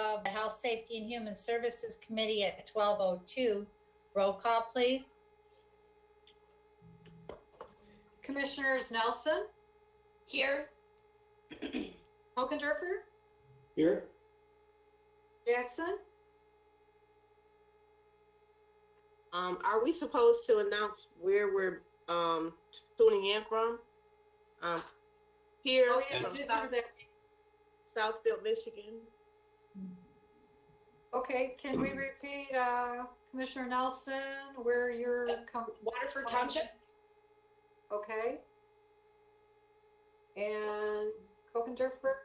of the Health, Safety, and Human Services Committee at 12:02. Roll call, please. Commissioners Nelson, Here. Hogendorfer, Here. Jackson. Are we supposed to announce where we're tuning in from? Here Oh, yeah, from did hear that. Southfield, Michigan. Okay, can we repeat, Commissioner Nelson, where you're Waterford Township. Okay. And Hogendorfer?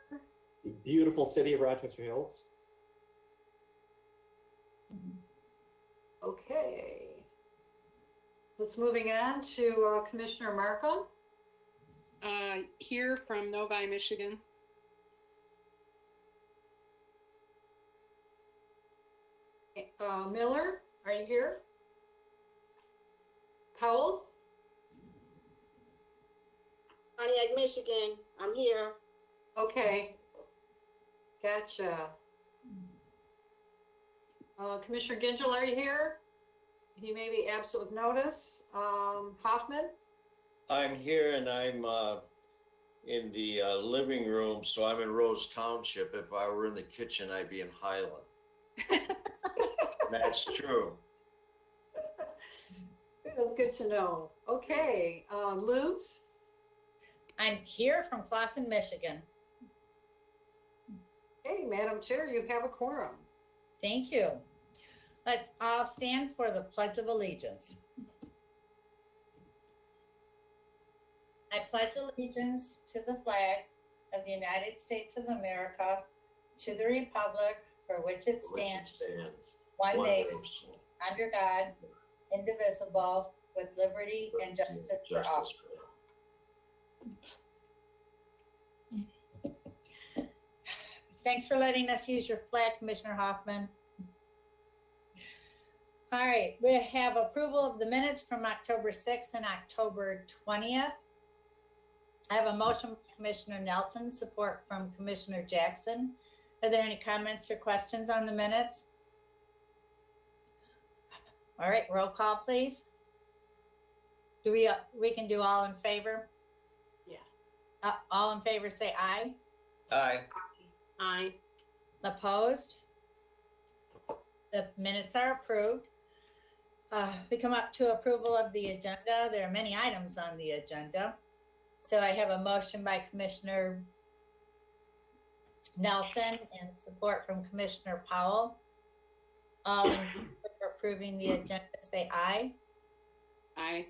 The beautiful city of Rochester Hills. Okay. Let's moving on to Commissioner Markham. Here from Novi, Michigan. Miller, are you here? Powell? Pontiac, Michigan. I'm here. Okay. Gotcha. Commissioner Gingell, are you here? He may be absent with notice. Hoffman? I'm here and I'm in the living room, so I'm in Rose Township. If I were in the kitchen, I'd be in Highland. That's true. That's good to know. Okay, Luz? I'm here from Clawson, Michigan. Hey, Madam Chair, you have a quorum. Thank you. Let's all stand for the Pledge of Allegiance. I pledge allegiance to the flag of the United States of America, to the republic for which it stands, one nation, under God, indivisible, with liberty and justice for all. Thanks for letting us use your flag, Commissioner Hoffman. All right, we have approval of the minutes from October 6th and October 20th. I have a motion from Commissioner Nelson, support from Commissioner Jackson. Are there any comments or questions on the minutes? All right, roll call, please. Do we can do all in favor? Yeah. All in favor, say aye. Aye. Aye. Opposed? The minutes are approved. We come up to approval of the agenda. There are many items on the agenda. So I have a motion by Commissioner Nelson and support from Commissioner Powell. All in favor of approving the agenda, say aye. Aye.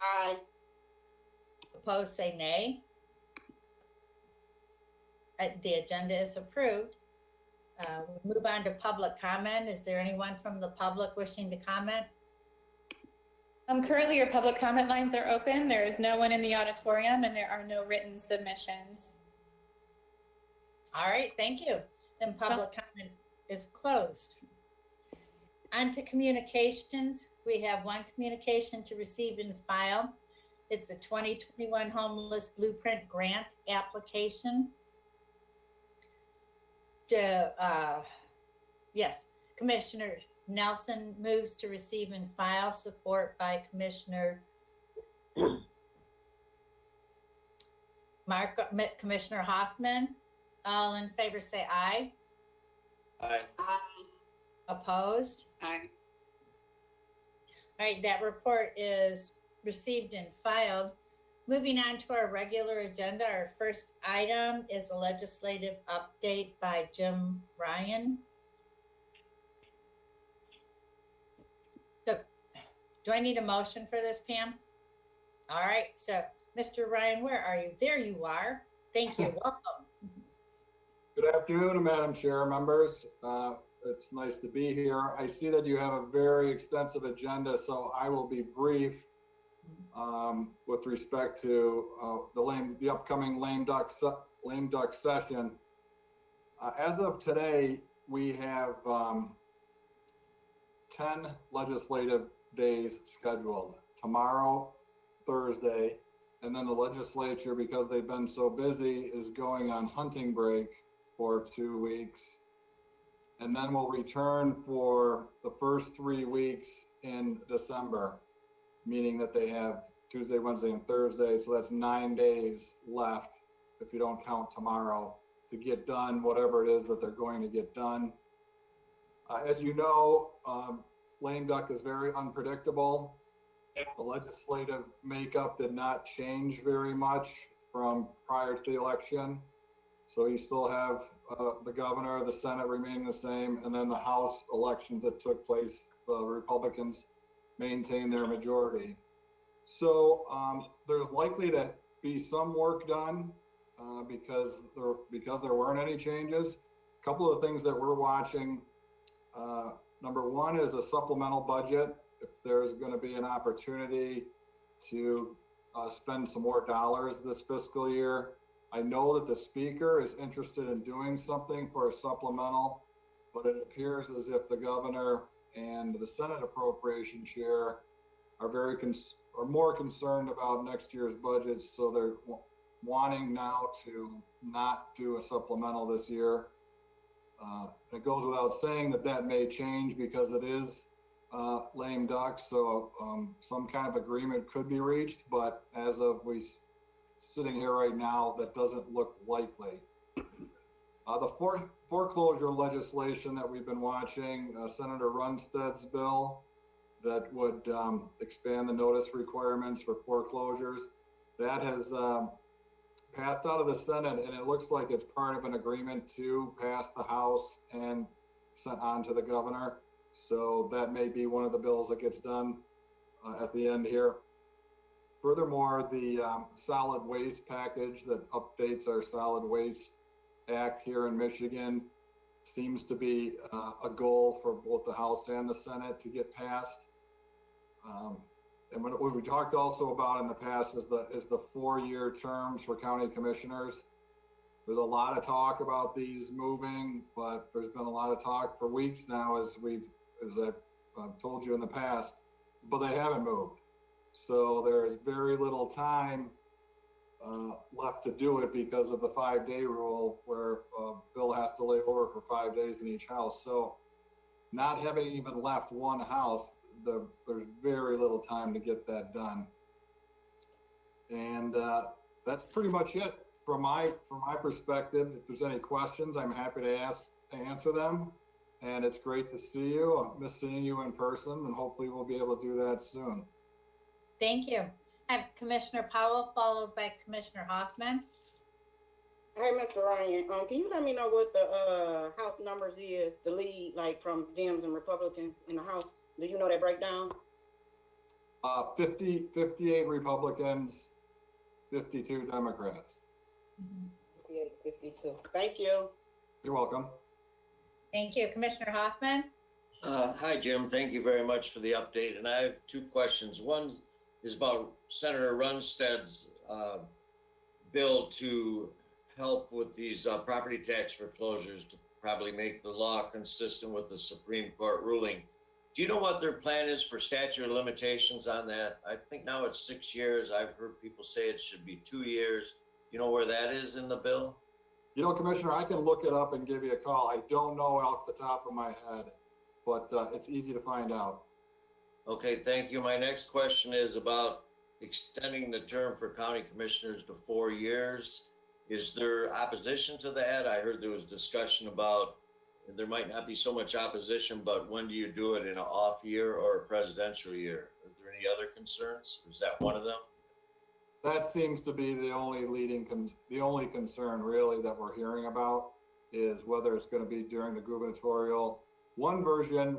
Aye. Opposed, say nay. The agenda is approved. We move on to public comment. Is there anyone from the public wishing to comment? Currently, your public comment lines are open. There is no one in the auditorium, and there are no written submissions. All right, thank you. Then public comment is closed. On to communications. We have one communication to receive and file. It's a 2021 Homeless Blueprint Grant application. Yes, Commissioner Nelson moves to receive and file, support by Commissioner Commissioner Hoffman. All in favor say aye. Aye. Aye. Opposed? Aye. All right, that report is received and filed. Moving on to our regular agenda, our first item is a legislative update by Jim Ryan. So, do I need a motion for this, Pam? All right, so Mr. Ryan, where are you? There you are. Thank you. Welcome. Good afternoon, Madam Chair, members. It's nice to be here. I see that you have a very extensive agenda, so I will be brief with respect to the upcoming lame duck session. As of today, we have 10 legislative days scheduled. Tomorrow, Thursday, and then the legislature, because they've been so busy, is going on hunting break for 2 weeks. And then we'll return for the first 3 weeks in December, meaning that they have Tuesday, Wednesday, and Thursday. So that's 9 days left, if you don't count tomorrow, to get done whatever it is that they're going to get done. As you know, lame duck is very unpredictable. The legislative makeup did not change very much from prior to the election. So you still have the governor, the Senate remaining the same, and then the House elections that took place, the Republicans maintain their majority. So there's likely to be some work done because there weren't any changes. A couple of things that we're watching. Number one is a supplemental budget. If there's going to be an opportunity to spend some more dollars this fiscal year. I know that the speaker is interested in doing something for a supplemental, but it appears as if the governor and the Senate appropriation chair are more concerned about next year's budgets. So they're wanting now to not do a supplemental this year. It goes without saying that may change because it is lame duck. So some kind of agreement could be reached, but as of sitting here right now, that doesn't look likely. The foreclosure legislation that we've been watching, Senator Runstead's bill that would expand the notice requirements for foreclosures, that has passed out of the Senate, and it looks like it's part of an agreement to pass the House and sent on to the governor. So that may be one of the bills that gets done at the end here. Furthermore, the solid waste package that updates our solid waste act here in Michigan seems to be a goal for both the House and the Senate to get passed. And what we talked also about in the past is the 4-year terms for county commissioners. There's a lot of talk about these moving, but there's been a lot of talk for weeks now, as I've told you in the past, but they haven't moved. So there is very little time left to do it because of the 5-day rule, where a bill has to lay over for 5 days in each house. So not having even left one house, there's very little time to get that done. And that's pretty much it from my perspective. If there's any questions, I'm happy to answer them. And it's great to see you. I miss seeing you in person, and hopefully we'll be able to do that soon. Thank you. I have Commissioner Powell followed by Commissioner Hoffman. Hey, Mr. Ryan, can you let me know what the House numbers is, the lead, like from Dems and Republicans in the House? Do you know that breakdown? 58 Republicans, 52 Democrats. 58, 52. Thank you. You're welcome. Thank you. Commissioner Hoffman? Hi, Jim. Thank you very much for the update. And I have 2 questions. One is about Senator Runstead's bill to help with these property tax foreclosures to probably make the law consistent with the Supreme Court ruling. Do you know what their plan is for statute of limitations on that? I think now it's 6 years. I've heard people say it should be 2 years. You know where that is in the bill? You know, Commissioner, I can look it up and give you a call. I don't know off the top of my head, but it's easy to find out. Okay, thank you. My next question is about extending the term for county commissioners to 4 years. Is there opposition to that? I heard there was discussion about there might not be so much opposition, but when do you do it, in an off year or a presidential year? Are there any other concerns? Is that one of them? That seems to be the only concern really that we're hearing about, is whether it's going to be during the gubernatorial. One version,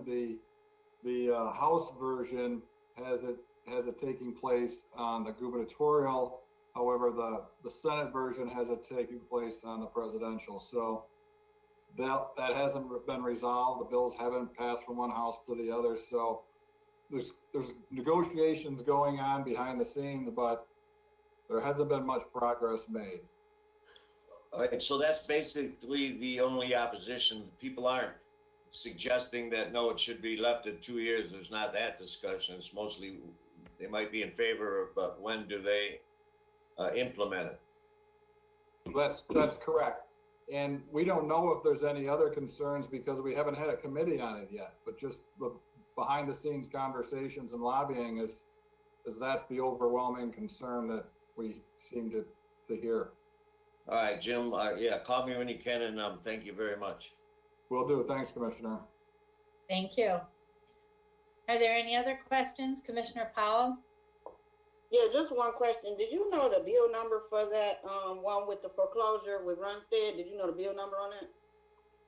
the House version has it taking place on the gubernatorial. However, the Senate version has it taking place on the presidential. So that hasn't been resolved. The bills haven't passed from one house to the other. So there's negotiations going on behind the scenes, but there hasn't been much progress made. All right, so that's basically the only opposition. People aren't suggesting that, no, it should be left at 2 years. There's not that discussion. It's mostly, they might be in favor of, but when do they implement it? That's correct. And we don't know if there's any other concerns because we haven't had a committee on it yet, but just the behind the scenes conversations and lobbying is that's the overwhelming concern that we seem to hear. All right, Jim, yeah, call me when you can, and thank you very much. Will do. Thanks, Commissioner. Thank you. Are there any other questions, Commissioner Powell? Yeah, just one question. Did you know the bill number for that, one with the foreclosure with Runstead? Did you know the bill number on it?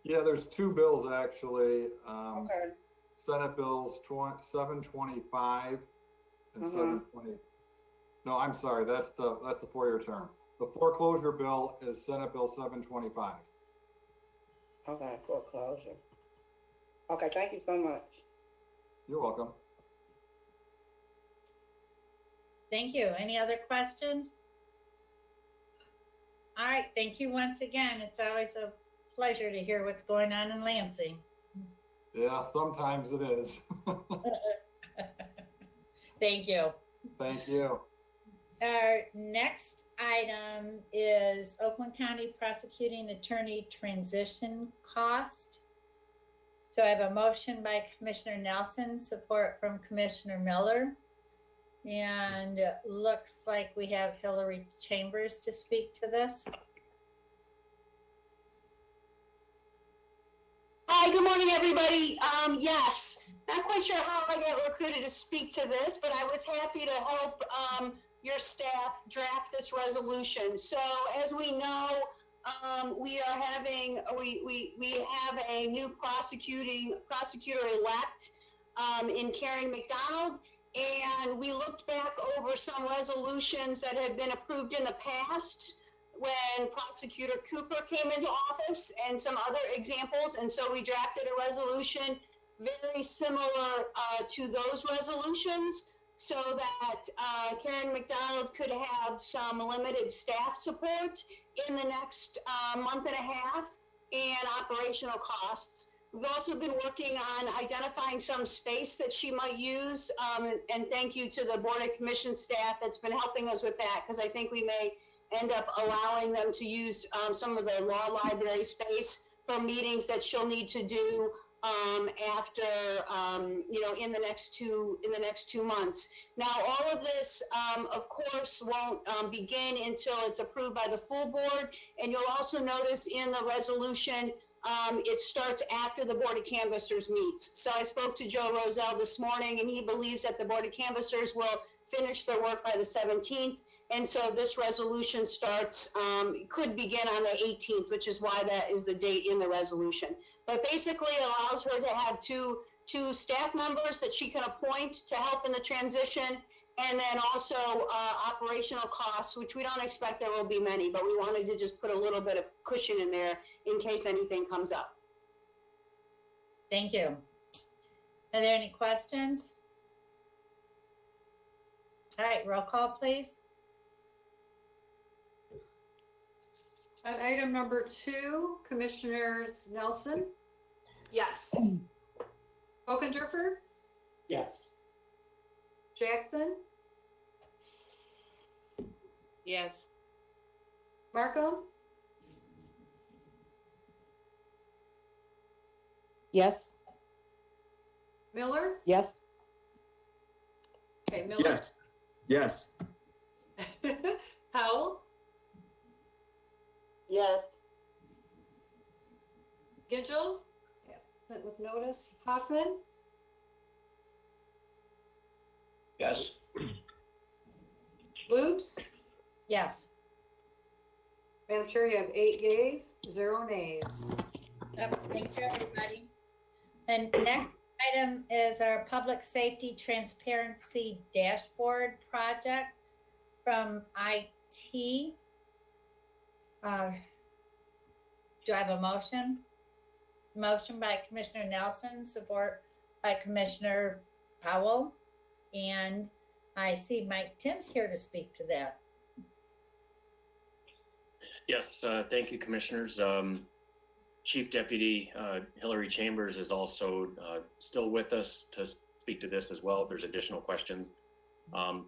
Yeah, there's two bills actually. Okay. Senate bills 725 and Mhm. 720. No, I'm sorry. That's the 4-year term. The foreclosure bill is Senate Bill 725. Okay, foreclosure. Okay, thank you so much. You're welcome. Thank you. Any other questions? All right, thank you once again. It's always a pleasure to hear what's going on in Lansing. Yeah, sometimes it is. Thank you. Thank you. Our next item is Oakland County Prosecuting Attorney Transition Cost. So I have a motion by Commissioner Nelson, support from Commissioner Miller. And looks like we have Hillary Chambers to speak to this. Hi, good morning, everybody. Yes, not quite sure how I got recruited to speak to this, but I was happy to help your staff draft this resolution. So as we know, we have a new prosecutor-elect in Karen McDonald, and we looked back over some resolutions that had been approved in the past when Prosecutor Cooper came into office and some other examples. And so we drafted a resolution very similar to those resolutions so that Karen McDonald could have some limited staff support in the next month and a half and operational costs. We've also been working on identifying some space that she might use, and thank you to the Board of Commission staff that's been helping us with that, because I think we may end up allowing them to use some of the law library space for meetings that she'll need to do after, in the next 2 months. Now, all of this, of course, won't begin until it's approved by the full board. And you'll also notice in the resolution, it starts after the Board of Canvassers meets. So I spoke to Joe Roselle this morning, and he believes that the Board of Canvassers will finish their work by the 17th. And so this resolution starts, could begin on the 18th, which is why that is the date in the resolution. But basically it allows her to have two staff members that she can appoint to help in the transition, and then also operational costs, which we don't expect there will be many, but we wanted to just put a little bit of cushion in there in case anything comes up. Thank you. Are there any questions? All right, roll call, please. On item number 2, Commissioners Nelson, Yes. Okendorfer, Yes. Jackson, Yes. Markham, Yes. Miller? Yes. Okay, Miller. Yes. Yes. Howell, Yes. Gidgel, sent with notice. Hoffman, Yes. Loops. Yes. Madam Chair, you have 8 yeas, 0 nays. Thank you, everybody. And next item is our Public Safety Transparency Dashboard Project from IT. Do I have a motion? Motion by Commissioner Nelson, support by Commissioner Powell. And I see Mike Timms here to speak to that. Yes, thank you, Commissioners. Chief Deputy Hillary Chambers is also still with us to speak to this as well if there's additional questions.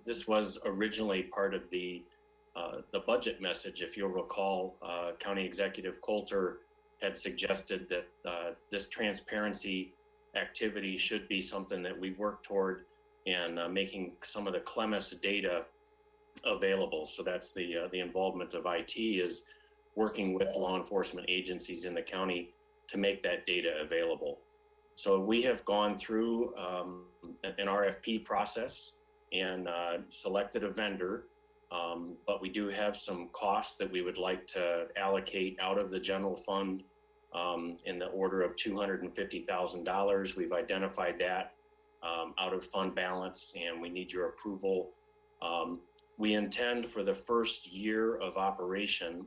This was originally part of the the budget message. If you'll recall, County Executive Coulter had suggested that this transparency activity should be something that we work toward, and making some of the Clemis data available. So that's the involvement of IT, is working with law enforcement agencies in the county to make that data available. So we have gone through an RFP process and selected a vendor, but we do have some costs that we would like to allocate out of the general fund in the order of $250,000. We've identified that out of fund balance, and we need your approval. We intend for the first year of operation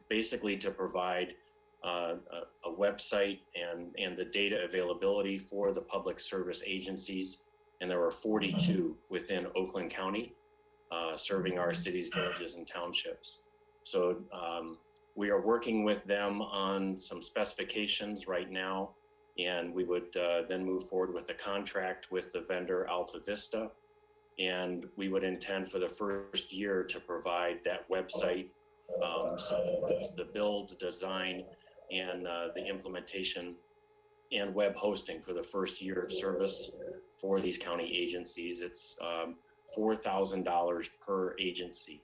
basically to provide a website and the data availability for the public service agencies. And there are 42 within Oakland County serving our cities, villages, and townships. So we are working with them on some specifications right now, and we would then move forward with a contract with the vendor Alta Vista. And we would intend for the first year to provide that website, the build, design, and the implementation and web hosting for the first year of service for these county agencies. It's $4,000 per agency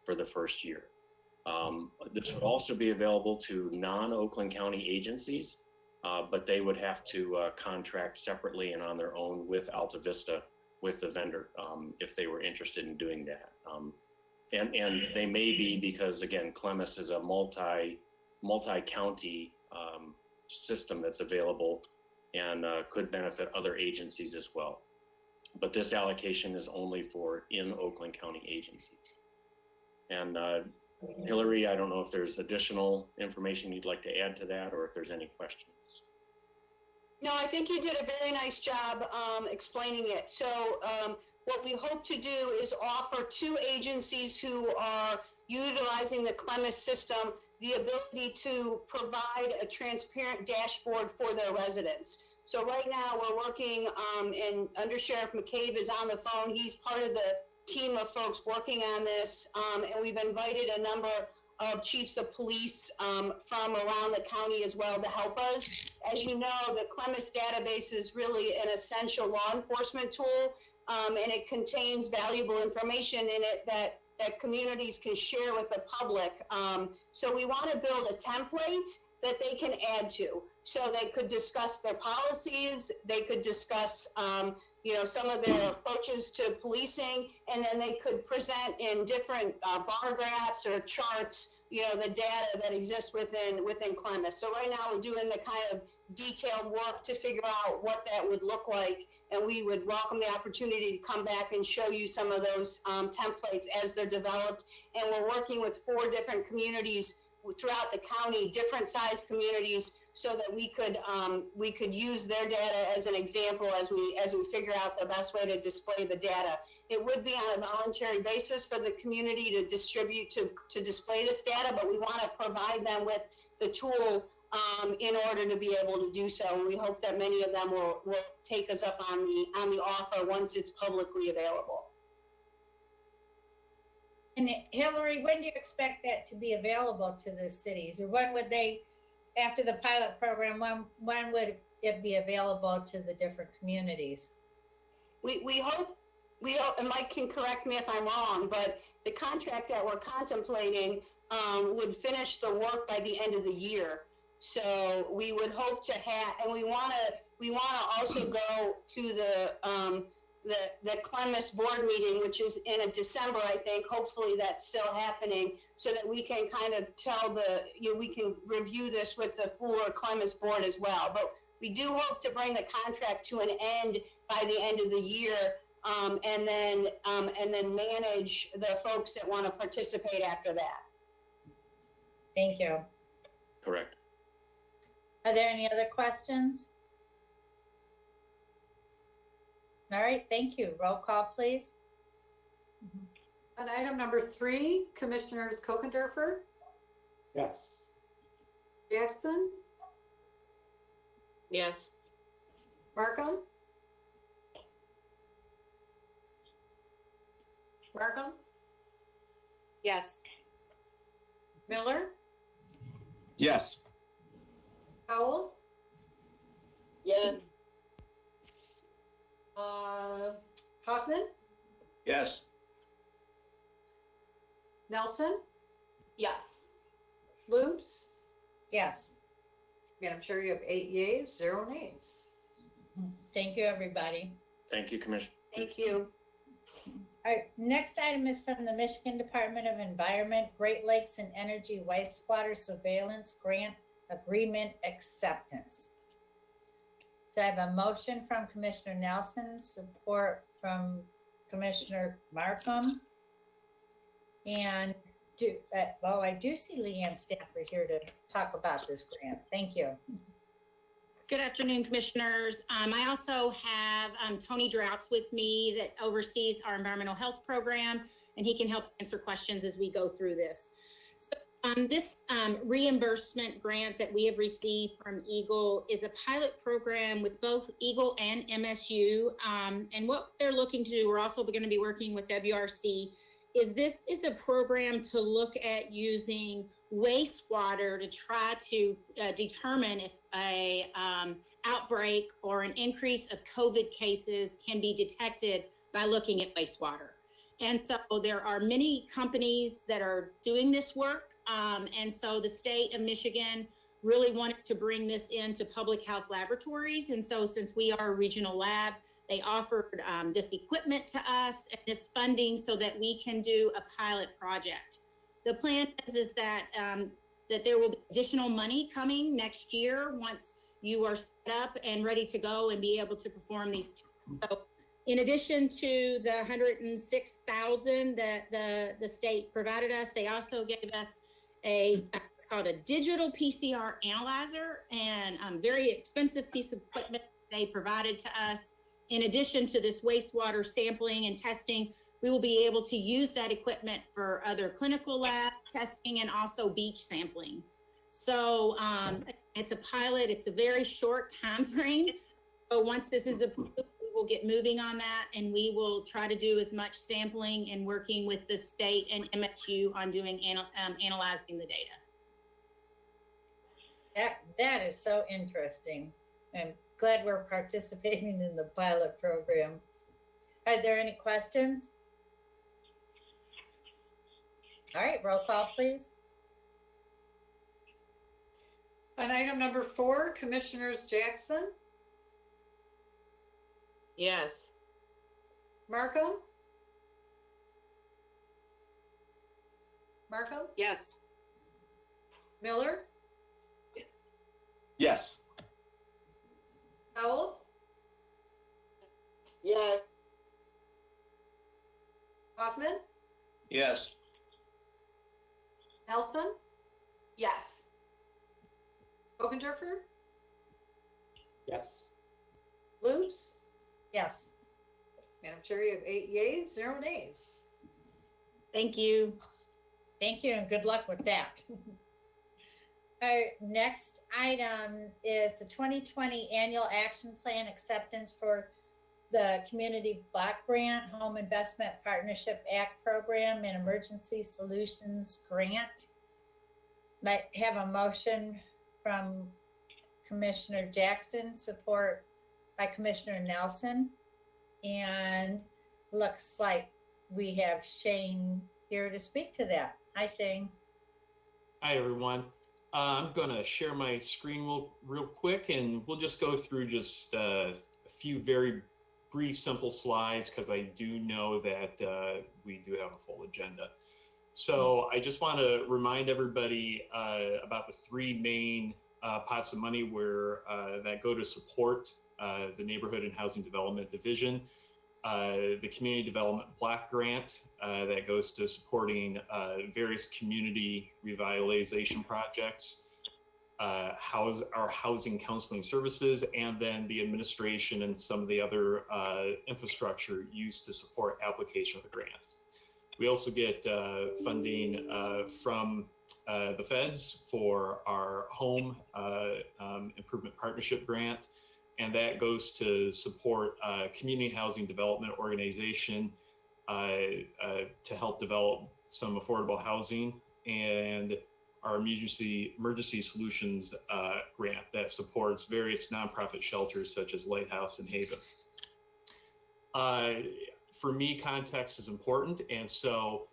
for the first year. This would also be available to non-Oakland County agencies, but they would have to contract separately and on their own with Alta Vista, with the vendor, if they were interested in doing that. And they may be, because again, Clemis is a multi-county system that's available and could benefit other agencies as well. But this allocation is only for in Oakland County agencies. And Hillary, I don't know if there's additional information you'd like to add to that, or if there's any questions. No, I think you did a very nice job explaining it. So what we hope to do is offer to agencies who are utilizing the Clemis system the ability to provide a transparent dashboard for their residents. So right now we're working, and Under Sheriff McCabe is on the phone. He's part of the team of folks working on this, and we've invited a number of chiefs of police from around the county as well to help us. As you know, the Clemis database is really an essential law enforcement tool, and it contains valuable information in it that communities can share with the public. So we want to build a template that they can add to. So they could discuss their policies, they could discuss some of their approaches to policing, and then they could present in different bar graphs or charts, the data that exists within Clemis. So right now we're doing the kind of detailed work to figure out what that would look like, and we would welcome the opportunity to come back and show you some of those templates as they're developed. And we're working with 4 different communities throughout the county, different size communities, so that we could use their data as an example as we figure out the best way to display the data. It would be on a voluntary basis for the community to distribute to display this data, but we want to provide them with the tool in order to be able to do so. And we hope that many of them will take us up on the offer once it's publicly available. And Hillary, when do you expect that to be available to the cities? Or when would they, after the pilot program, when would it be available to the different communities? We hope, and Mike can correct me if I'm wrong, but the contract that we're contemplating would finish the work by the end of the year. So we would hope to have, and we want to also go to the Clemis board meeting, which is in December, I think. Hopefully that's still happening, so that we can kind of tell we can review this with the full Clemis board as well. But we do hope to bring the contract to an end by the end of the year, and then manage the folks that want to participate after that. Thank you. Correct. Are there any other questions? All right, thank you. Roll call, please. On item number 3, Commissioners Kokendorfer, Yes. Jackson, Yes. Markham, Yes. Miller, Yes. Howell, Yes. Hoffman, Yes. Nelson, Yes. Loops. Yes. Madam Chair, you have 8 yeas, 0 nays. Thank you, everybody. Thank you, Commissioner. Thank you. All right, next item is from the Michigan Department of Environment, Great Lakes and Energy Wastewater Surveillance Grant Agreement Acceptance. So I have a motion from Commissioner Nelson, support from Commissioner Markham. And I do see Leanne Stafford here to talk about this grant. Thank you. Good afternoon, Commissioners. I also have Tony Droughts with me that oversees our environmental health program, and he can help answer questions as we go through this. So this reimbursement grant that we have received from Eagle is a pilot program with both Eagle and MSU. And what they're looking to do, we're also going to be working with WRC, is this is a program to look at using wastewater to try to determine if a outbreak or an increase of COVID cases can be detected by looking at wastewater. And so there are many companies that are doing this work. And so the state of Michigan really wanted to bring this into public health laboratories. And so since we are a regional lab, they offered this equipment to us and this funding so that we can do a pilot project. The plan is that that there will be additional money coming next year once you are set up and ready to go and be able to perform these tests. So in addition to the $106,000 that the state provided us, they also gave us it's called a digital PCR analyzer, and very expensive piece of equipment they provided to us. In addition to this wastewater sampling and testing, we will be able to use that equipment for other clinical lab testing and also beach sampling. So it's a pilot, it's a very short time frame. But once this is approved, we will get moving on that, and we will try to do as much sampling and working with the state and MSU on doing analyzing the data. That is so interesting. I'm glad we're participating in the pilot program. Are there any questions? All right, roll call, please. On item number 4, Commissioners Jackson, Yes. Markham, Yes. Miller, Yes. Howell, Yes. Hoffman, Yes. Nelson, Yes. Ogendorfer, Yes. Loops. Yes. Madam Chair, you have 8 yeas, 0 nays. Thank you. Thank you, and good luck with that. Our next item is the 2020 Annual Action Plan Acceptance for the Community Block Grant, Home Investment Partnership Act Program, and Emergency Solutions Grant. Might have a motion from Commissioner Jackson, support by Commissioner Nelson. And looks like we have Shane here to speak to that. Hi, Shane. Hi, everyone. I'm going to share my screen real quick, and we'll just go through just a few very brief, simple slides, because I do know that we do have a full agenda. So I just want to remind everybody about the 3 main pots of money that go to support the Neighborhood and Housing Development Division, the Community Development Block Grant that goes to supporting various community revitalization projects, our housing counseling services, and then the administration and some of the other infrastructure used to support application of the grants. We also get funding from the feds for our home improvement partnership grant, and that goes to support community housing development organization to help develop some affordable housing, and our emergency solutions grant that supports various nonprofit shelters such as Lighthouse and Haven. For me, context is important, and so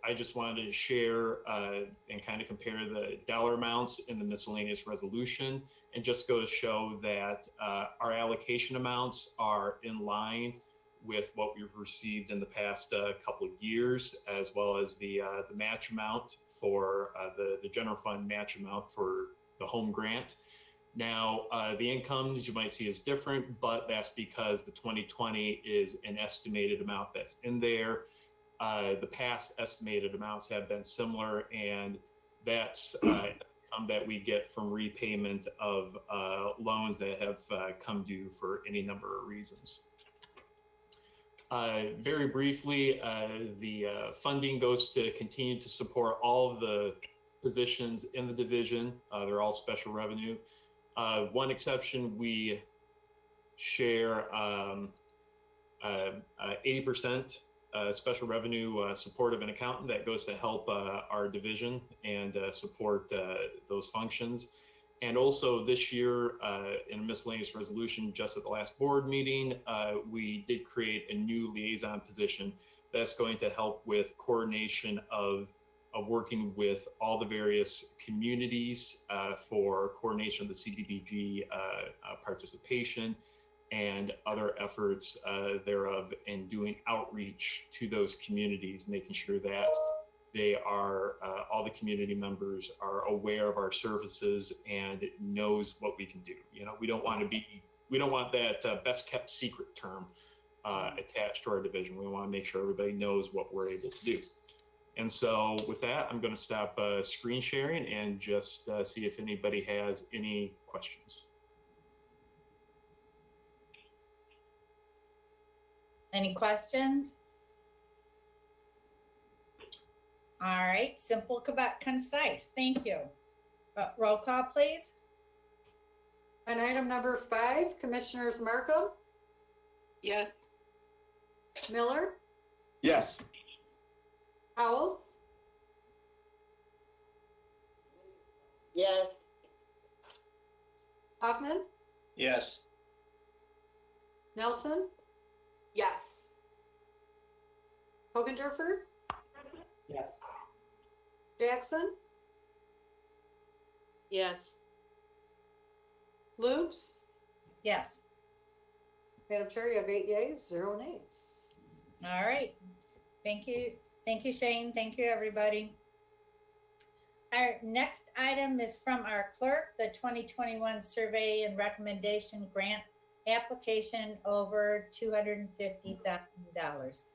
I just wanted to share and kind of compare the dollar amounts in the miscellaneous resolution, and just go to show that our allocation amounts are in line with what we've received in the past couple of years, as well as the match amount for the general fund match amount for the home grant. Now, the incomes you might see is different, but that's because the 2020 is an estimated amount that's in there. The past estimated amounts have been similar, and that's income that we get from repayment of loans that have come due for any number of reasons. Very briefly, the funding goes to continue to support all of the positions in the division. They're all special revenue. One exception, we share 80% special revenue supportive and accountant that goes to help our division and support those functions. And also this year, in a miscellaneous resolution just at the last board meeting, we did create a new liaison position that's going to help with coordination of working with all the various communities for coordination of the CDBG participation and other efforts thereof, and doing outreach to those communities, making sure that they are, all the community members are aware of our services and knows what we can do. You know, we don't want that best kept secret term attached to our division. We want to make sure everybody knows what we're able to do. And so with that, I'm going to stop screen sharing and just see if anybody has any questions. Any questions? All right, simple but concise. Thank you. Roll call, please. On item number 5, Commissioners Markham, Yes. Miller, Yes. Howell, Yes. Hoffman, Yes. Nelson, Yes. Hogendorfer, Yes. Jackson, Yes. Loops. Yes. Madam Chair, you have 8 yeas, 0 nays. All right. Thank you. Thank you, Shane. Thank you, everybody. Our next item is from our clerk, the 2021 survey and recommendation grant application over $250,000.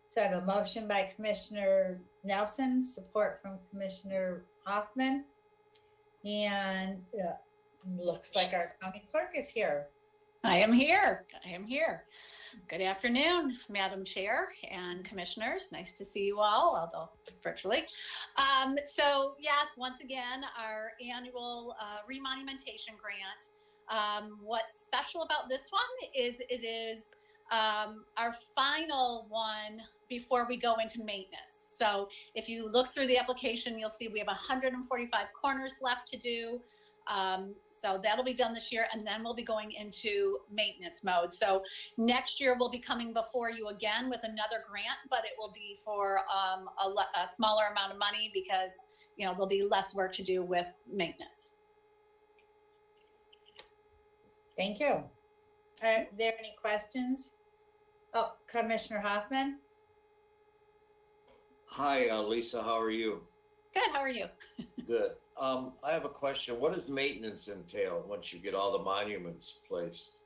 So I have a motion by Commissioner Nelson, support from Commissioner Hoffman, and looks like our county clerk is here. I am here. Good afternoon, Madam Chair and Commissioners. Nice to see you all, although virtually. So yes, once again, our annual remonumentation grant. What's special about this one is it is our final one before we go into maintenance. So if you look through the application, you'll see we have 145 corners left to do. So that'll be done this year, and then we'll be going into maintenance mode. So next year we'll be coming before you again with another grant, but it will be for a smaller amount of money because, you know, there'll be less work to do with maintenance. Thank you. Are there any questions? Oh, Commissioner Hoffman? Hi, Lisa, how are you? Good, how are you? Good. I have a question. What does maintenance entail once you get all the monuments placed?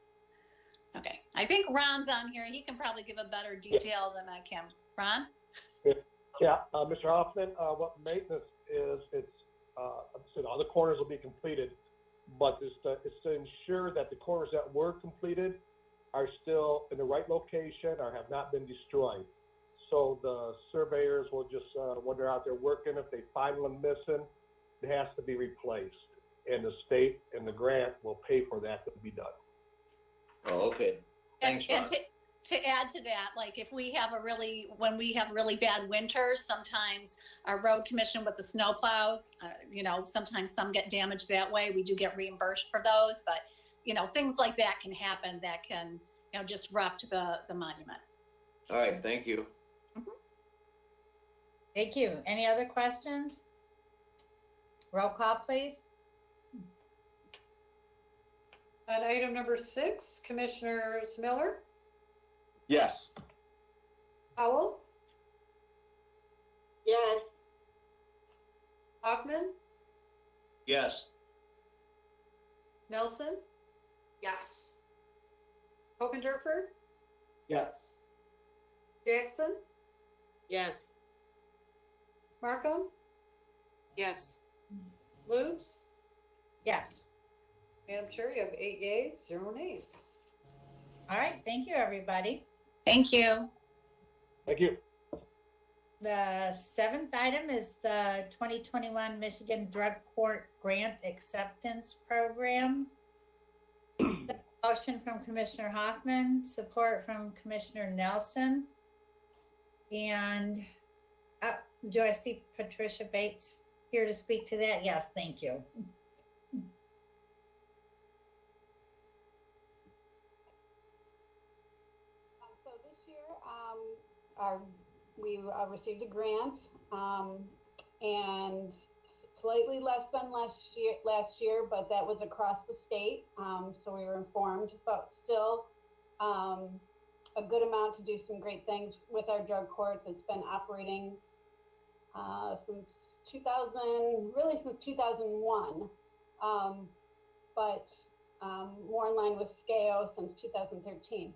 Okay, I think Ron's on here. He can probably give a better detail than I can. Ron? Yeah, Mr. Hoffman, what maintenance is, it's, all the corners will be completed, but it's to ensure that the corners that were completed are still in the right location or have not been destroyed. So the surveyors will just, when they're out there working, if they find one missing, it has to be replaced. And the state and the grant will pay for that to be done. Oh, okay. Thanks, Ron. to add to that, like if we have when we have really bad winters, sometimes our road commission with the snow plows, sometimes some get damaged that way. We do get reimbursed for those, but things like that can happen that can, disrupt the monument. All right, thank you. Thank you. Any other questions? Roll call, please. On item number 6, Commissioners Miller, Yes. Howell, Yes. Hoffman, Yes. Nelson, Yes. Hokenderfer, Yes. Jackson, Yes. Markham, Yes. Lubes. Yes. Madam Chair, you have 8 yeas, 0 nays. All right. Thank you, everybody. Thank you. Thank you. The 7th item is the 2021 Michigan Drug Court Grant Acceptance Program. Motion from Commissioner Hoffman, support from Commissioner Nelson. And do I see Patricia Bates here to speak to that? Yes, thank you. So this year, we received a grant, and slightly less than last year, but that was across the state. So we were informed, but still a good amount to do some great things with our drug court that's been operating since 2001, but more in line with SCAO since 2013.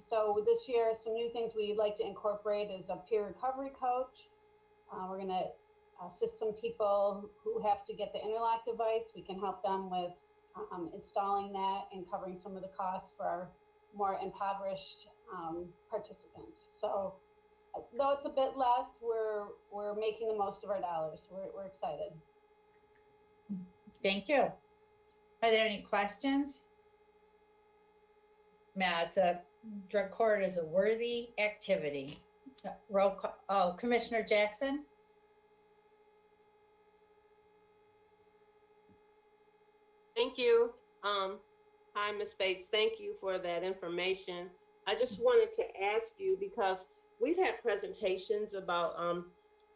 So this year, some new things we'd like to incorporate is a peer recovery coach. We're going to assist some people who have to get the interlock device. We can help them with installing that and covering some of the costs for our more impoverished participants. So though it's a bit less, we're making the most of our dollars. We're excited. Thank you. Are there any questions? Matt, drug court is a worthy activity. Roll call. Oh, Commissioner Jackson? Thank you. Hi, Ms. Bates. Thank you for that information. I just wanted to ask you, because we've had presentations about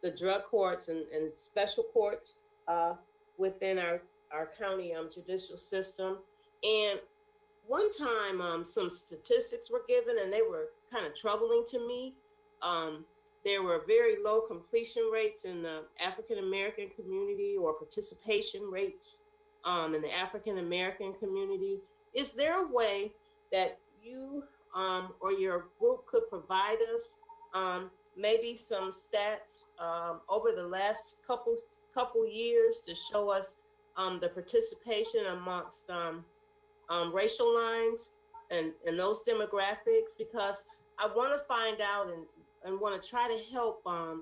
the drug courts and special courts within our county judicial system. And one time some statistics were given and they were kind of troubling to me. There were very low completion rates in the African-American community, or participation rates in the African-American community. Is there a way that you or your group could provide us maybe some stats over the last couple years to show us the participation amongst racial lines and those demographics? Because I want to find out and want to try to help our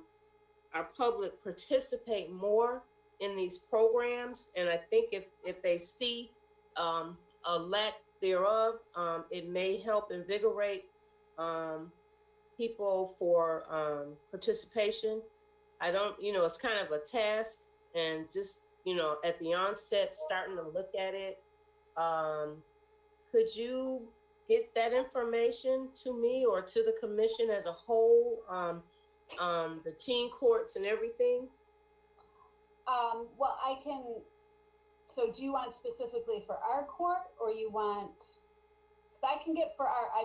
public participate more in these programs. And I think if they see a lack thereof, it may help invigorate people for participation. I don't, it's kind of a task, and just, at the onset, starting to look at it. Could you get that information to me or to the commission as a whole, the teen courts and everything? Well, I can, so do you want specifically for our court, or you want, I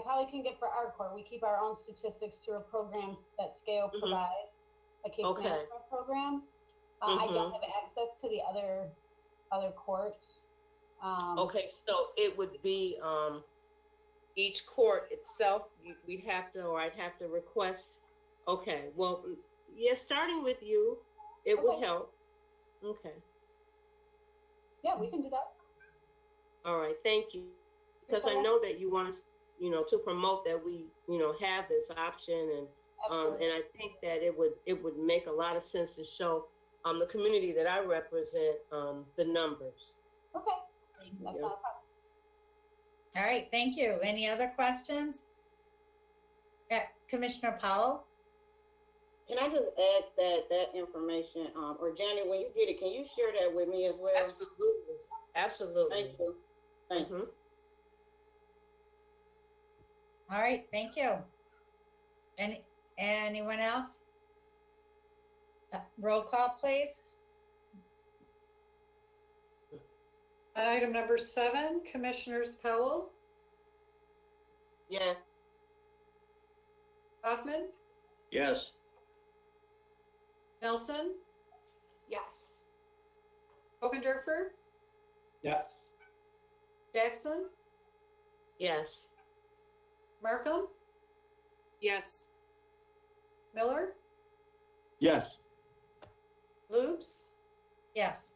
probably can get for our court. We keep our own statistics through a program that SCAO provides, a case management program. I don't have access to the other courts. Okay, so it would be each court itself, I'd have to request. Okay, well, yeah, starting with you, it would help. Okay. Yeah, we can do that. All right, thank you. Because I know that you want us, to promote that we, have this option, and I think that it would make a lot of sense to show the community that I represent the numbers. Okay, that's not a problem. All right, thank you. Any other questions? Commissioner Powell? Can I just ask that information, or Janet, when you get it, can you share that with me as well? Absolutely. Absolutely. Thank you. Thank you. All right, thank you. Anyone else? Roll call, please. On item number 7, Commissioners Powell, Yes. Hoffman, Yes. Nelson, Yes. Hogenderfer, Yes. Jackson, Yes. Markham, Yes. Miller, Yes. Loops, Yes.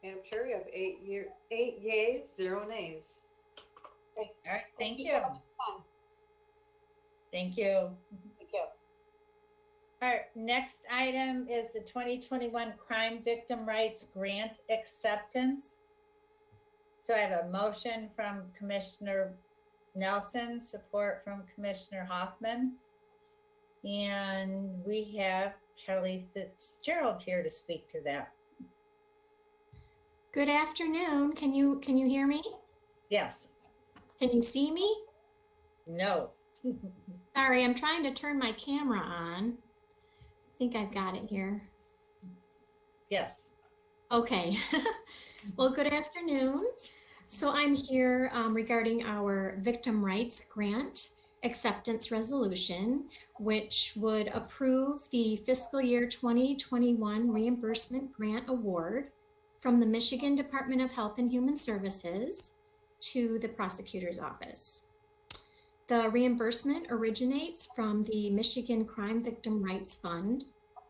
Madam Chair, you have 8 yeas, 0 nays. All right, thank you. Thank you. Thank you. All right, next item is the 2021 Crime Victim Rights Grant Acceptance. So I have a motion from Commissioner Nelson, support from Commissioner Hoffman. And we have Kelly Fitzgerald here to speak to that. Good afternoon. Can you hear me? Yes. Can you see me? No. Sorry, I'm trying to turn my camera on. I think I've got it here. Yes. Okay. Well, good afternoon. So I'm here regarding our Victim Rights Grant Acceptance Resolution, which would approve the fiscal year 2021 reimbursement grant award from the Michigan Department of Health and Human Services to the prosecutor's office. The reimbursement originates from the Michigan Crime Victim Rights Fund,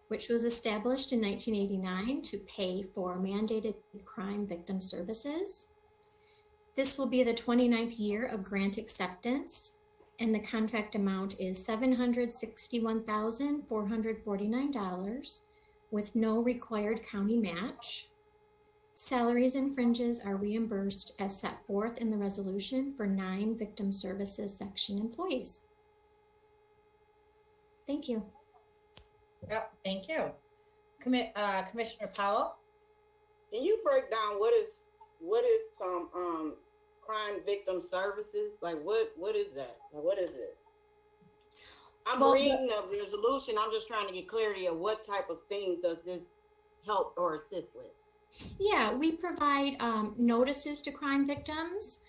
which was established in 1989 to pay for mandated crime victim services. This will be the 29th year of grant acceptance, and the contract amount is $761,449 with no required county match. Salaries and fringes are reimbursed as set forth in the resolution for 9 Victim Services Section employees. Thank you. Yep, thank you. Commissioner Powell? Can you break down what is some crime victim services? Like what is that? Like, what is it? I'm reading the resolution. I'm just trying to get clarity of what type of things does this help or assist with. Yeah, we provide notices to crime victims.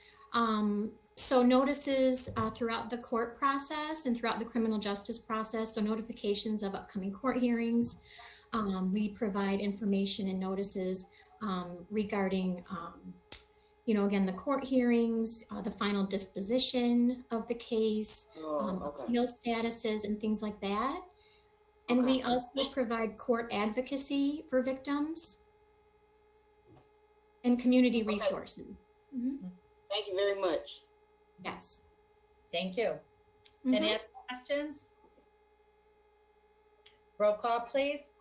So notices throughout the court process and throughout the criminal justice process. So notifications of upcoming court hearings. We provide information and notices regarding, again, the court hearings, the final disposition of the case, appeal statuses and things like that. And we also provide court advocacy for victims and community resources. Mm-hmm. Thank you very much. Yes. Thank you. Mm-hmm. Any other questions? Roll call, please.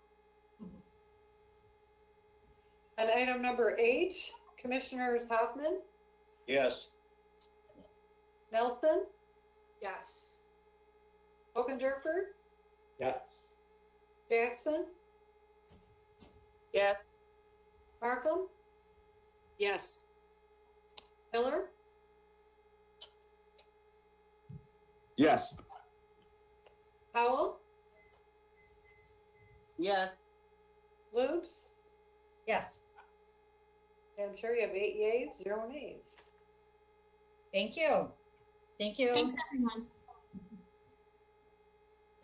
On item number 8, Commissioners Hoffman, Yes. Nelson, Yes. Hogenderfer, Yes. Jackson, Yes. Markham, Yes. Miller, Yes. Powell, Yes. Loops. Yes. Madam Chair, you have 8 yeas, 0 nays. Thank you. Thank you. Thanks, everyone.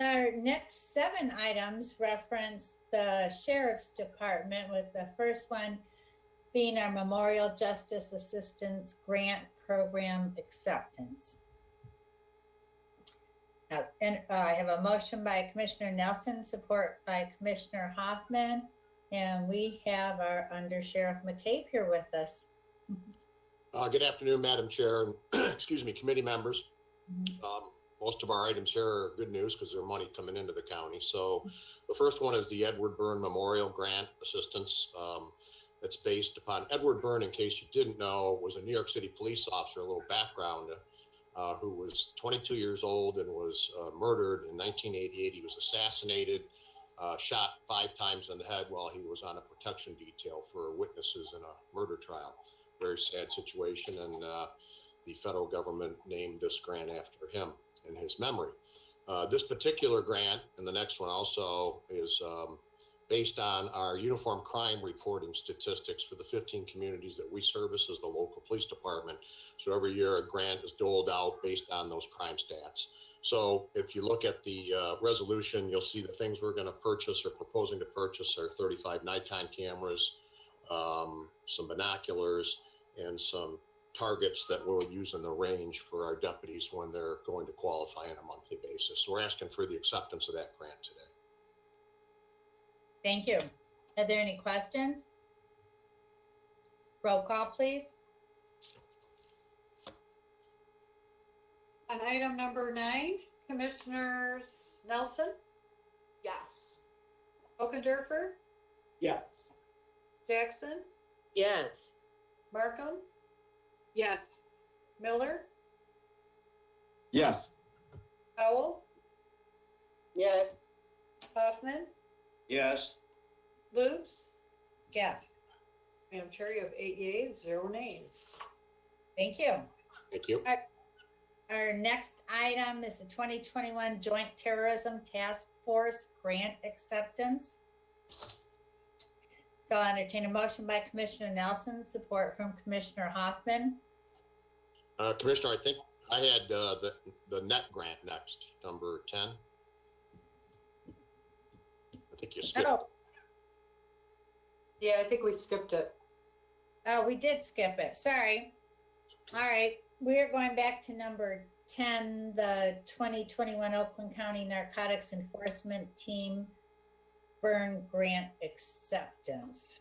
Our next 7 items reference the Sheriff's Department, with the first one being our Memorial Justice Assistance Grant Program Acceptance. And I have a motion by Commissioner Nelson, support by Commissioner Hoffman, and we have our Under Sheriff McCabe here with us. Good afternoon, Madam Chair, and excuse me, committee members. Most of our items here are good news because they're money coming into the county. So the first one is the Edward Byrne Memorial Grant Assistance. That's based upon Edward Byrne, in case you didn't know, was a New York City police officer. A little background. who was 22 years old and was murdered in 1988. He was assassinated, shot 5 times in the head while he was on a protection detail for witnesses in a murder trial. Very sad situation, and the federal government named this grant after him in his memory. This particular grant, and the next one also, is based on our uniform crime reporting statistics for the 15 communities that we service as the local police department. So every year a grant is doled out based on those crime stats. So if you look at the resolution, you'll see the things we're going to purchase or proposing to purchase are 35 Nikon cameras, some binoculars, and some targets that we'll use in the range for our deputies when they're going to qualify on a monthly basis. So we're asking for the acceptance of that grant today. Thank you. Are there any questions? Roll call, please. On item number 9, Commissioners Nelson, Yes. Okendorfer, Yes. Jackson, Yes. Markham, Yes. Miller, Yes. Howell, Yes. Hoffman, Yes. Lutz. Yes. Madam Chair, you have 8 yeas, 0 nays. Thank you. Thank you. Our next item is the 2021 Joint Terrorism Task Force Grant Acceptance. I'll entertain a motion by Commissioner Nelson, support from Commissioner Hoffman. Commissioner, I think I had the net grant next, number 10. I think you skipped. Oh, Yeah, I think we skipped it. oh, we did skip it. Sorry. All right. We're going back to number 10, the 2021 Oakland County Narcotics Enforcement Team Burn Grant Acceptance.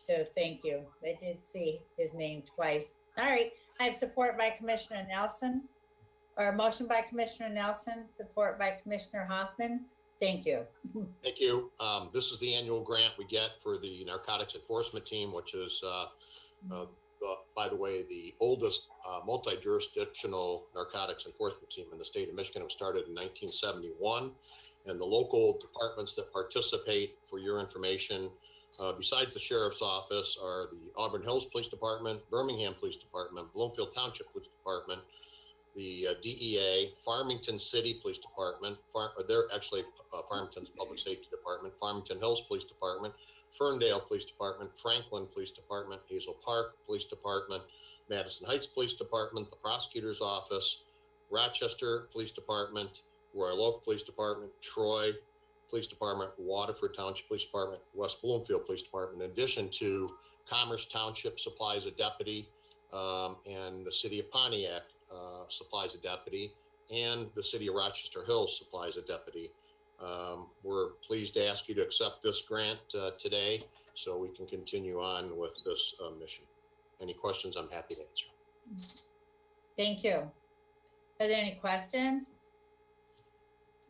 So thank you. I did see his name twice. All right. I have support by Commissioner Nelson, or motion by Commissioner Nelson, support by Commissioner Hoffman. Thank you. Thank you. This is the annual grant we get for the Narcotics Enforcement Team, which is, by the way, the oldest multi-jurisdictional narcotics enforcement team in the state of Michigan. It was started in 1971. And the local departments that participate, for your information, besides the Sheriff's Office, are the Auburn Hills Police Department, Birmingham Police Department, Bloomfield Township Police Department, the DEA, Farmington City Police Department, they're actually Farmington's Public Safety Department, Farmington Hills Police Department, Ferndale Police Department, Franklin Police Department, Hazel Park Police Department, Madison Heights Police Department, the Prosecutor's Office, Rochester Police Department, Royal Oak Police Department, Troy Police Department, Waterford Township Police Department, West Bloomfield Police Department, in addition to Commerce Township supplies a deputy, and the City of Pontiac supplies a deputy, and the City of Rochester Hills supplies a deputy. We're pleased to ask you to accept this grant today so we can continue on with this mission. Any questions, I'm happy to answer. Thank you. Are there any questions?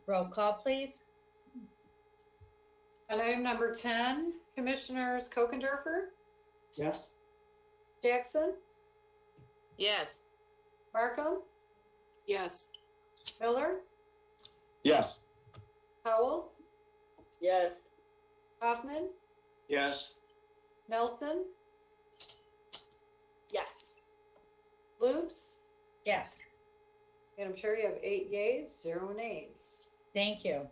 Roll call, please. On item number 10, Commissioners Kokendorfer, Yes. Jackson, Yes. Markham, Yes. Miller, Yes. Howell, Yes. Hoffman, Yes. Nelson, Yes. Lutz. Yes. Madam Chair, you have 8 yeas, 0 nays. Thank you.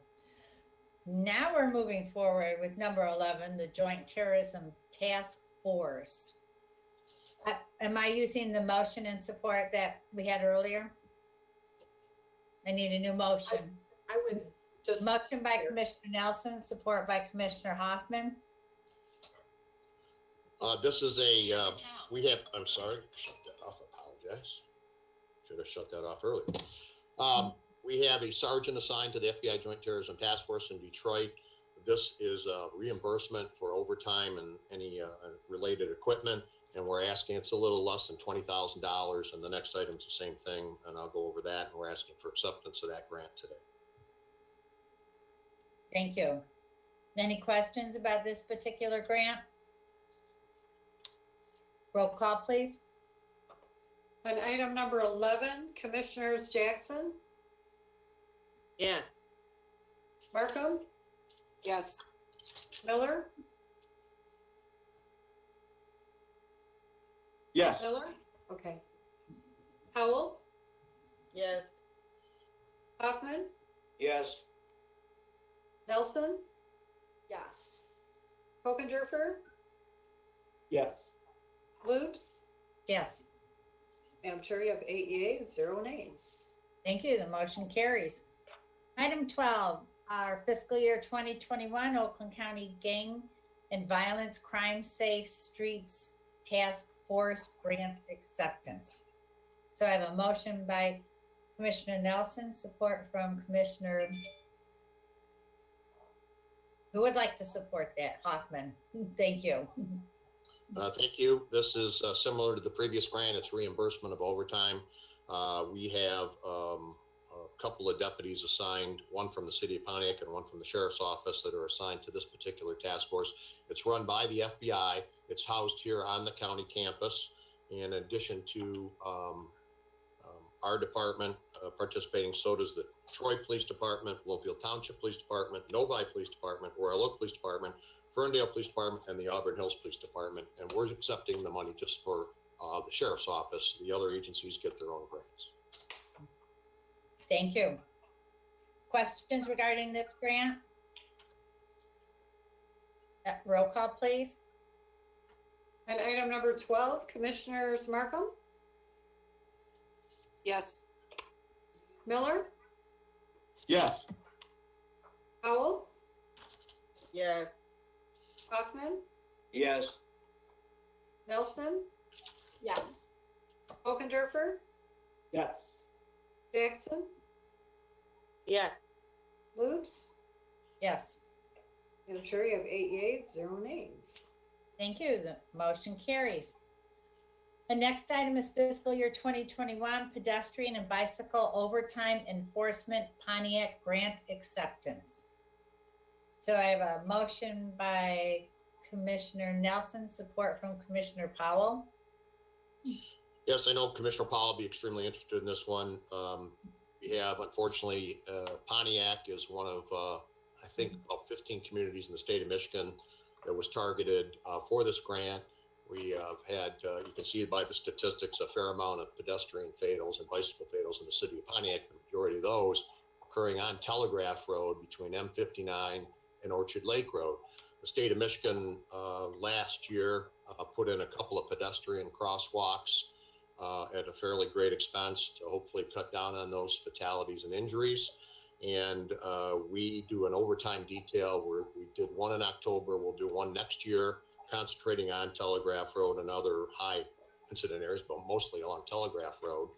Now we're moving forward with number 11, the Joint Terrorism Task Force. Am I using the motion and support that we had earlier? I need a new motion. I would just. Motion by Commissioner Nelson, support by Commissioner Hoffman. This is a, I'm sorry, shut that off, apologize. Should have shut that off earlier. We have a sergeant assigned to the FBI Joint Terrorism Task Force in Detroit. This is a reimbursement for overtime and any related equipment. And we're asking, it's a little less than $20,000. And the next item is the same thing. And I'll go over that. And we're asking for acceptance of that grant today. Thank you. Any questions about this particular grant? Roll call, please. On item number 11, Commissioners Jackson, Yes. Markham, Yes. Miller, Yes. Miller, okay. Howell, Yes. Hoffman, Yes. Nelson, Yes. Hokenderfer, Yes. Loops. Yes. Madam Chair, you have 8 yeas, 0 nays. Thank you. The motion carries. Item 12, our fiscal year 2021 Oakland County Gang and Violence Crime Safe Streets Task Force Grant Acceptance. So I have a motion by Commissioner Nelson, support from Commissioner. Who would like to support that? Hoffman. Thank you. Thank you. This is similar to the previous grant. It's reimbursement of overtime. We have a couple of deputies assigned, one from the city of Pontiac and one from the sheriff's office, that are assigned to this particular task force. It's run by the FBI. It's housed here on the county campus. In addition to our department participating, so does the Troy Police Department, Bloomfield Township Police Department, Novi Police Department, Royal Oak Police Department, Ferndale Police Department, and the Auburn Hills Police Department. And we're accepting the money just for the sheriff's office. The other agencies get their own grants. Thank you. Questions regarding this grant? Roll call, please. And item number 12, Commissioners Markham, Yes. Miller, Yes. Howell, Yes. Hoffman, Yes. Nelson, Yes. Hokenderfer, Yes. Jackson, Yes. Loops. Yes. Madam Chair, you have 8 yeas, 0 nays. Thank you. The motion carries. The next item is fiscal year 2021 pedestrian and bicycle overtime enforcement Pontiac grant acceptance. So I have a motion by Commissioner Nelson, support from Commissioner Powell. Yes, I know Commissioner Powell will be extremely interested in this one. We have, unfortunately, Pontiac is one of, I think, about 15 communities in the state of Michigan that was targeted for this grant. We have had, you can see by the statistics, a fair amount of pedestrian fatals and bicycle fatals in the city of Pontiac. The majority of those occurring on Telegraph Road between M59 and Orchard Lake Road. The state of Michigan last year put in a couple of pedestrian crosswalks at a fairly great expense to hopefully cut down on those fatalities and injuries. And we do an overtime detail where we did one in October. We'll do one next year, concentrating on Telegraph Road and other high incident areas, but mostly along Telegraph Road.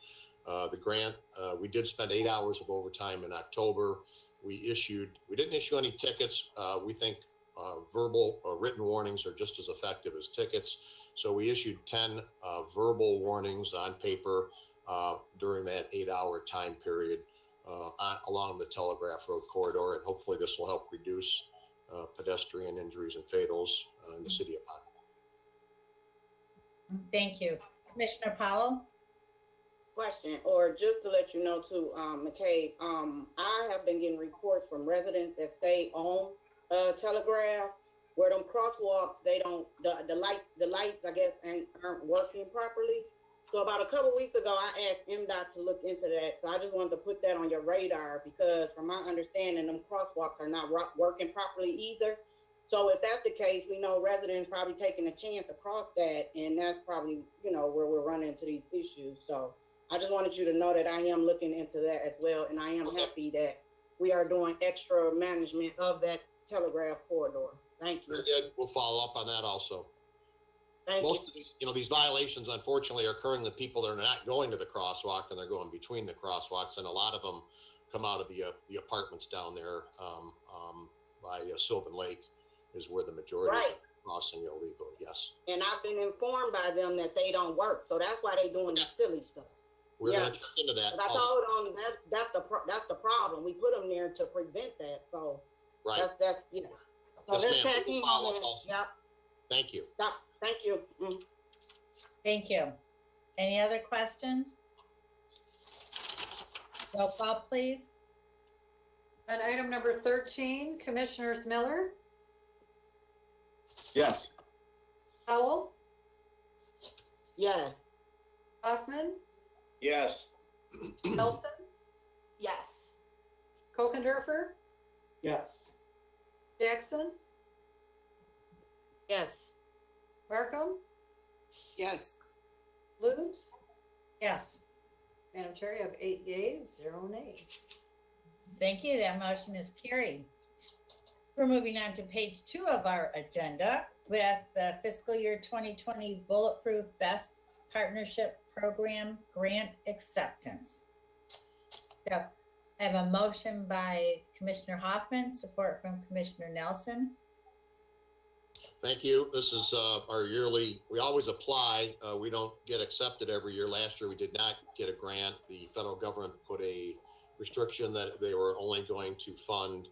The grant, we did spend 8 hours of overtime in October. We didn't issue any tickets. We think verbal or written warnings are just as effective as tickets. So we issued 10 verbal warnings on paper during that 8-hour time period along the Telegraph Road corridor. And hopefully this will help reduce pedestrian injuries and fatals in the city of Pontiac. Thank you. Commissioner Powell? Question, or just to let you know too, McCabe, I have been getting reports from residents that stay on Telegraph, where them crosswalks, they don't, the lights, I guess, aren't working properly. So about a couple weeks ago, I asked MDOT to look into that. So I just wanted to put that on your radar, because from my understanding, them crosswalks are not working properly either. So if that's the case, we know residents probably taking a chance to cross that, and that's probably, where we're running into these issues. So I just wanted you to know that I am looking into that as well, and I am happy that we are doing extra management of that Telegraph corridor. Thank you. Very good. We'll follow up on that also. Most of these, these violations, unfortunately, are occurring to people that are not going to the crosswalk, and they're going between the crosswalks, and a lot of them come out of the apartments down there by Sylvan Lake is where the majority Right. of crossing illegally. Yes. And I've been informed by them that they don't work, so that's why they doing the silly stuff. We're going to check into that. I also. told them that's the problem. We put them there to prevent that. So Right. that's So Yes, let's ma'am. tag We'll team follow on up that. also. Yep. Thank you. Yep. Thank you. Thank you. Any other questions? Roll call, please. On item number 13, Commissioners Miller, Yes. Howell, Yes. Hoffman, Yes. Nelson, Yes. Kokendorfer, Yes. Jackson, Yes. Markham, Yes. Luce. Yes. Madam Chair, you have 8 yeas, 0 nays. Thank you. That motion is carried. We're moving on to page 2 of our agenda with the fiscal year 2020 Bulletproof Vest Partnership Program Grant Acceptance. So I have a motion by Commissioner Hoffman, support from Commissioner Nelson. Thank you. This is our yearly, we always apply. We don't get accepted every year. Last year, we did not get a grant. The federal government put a restriction that they were only going to fund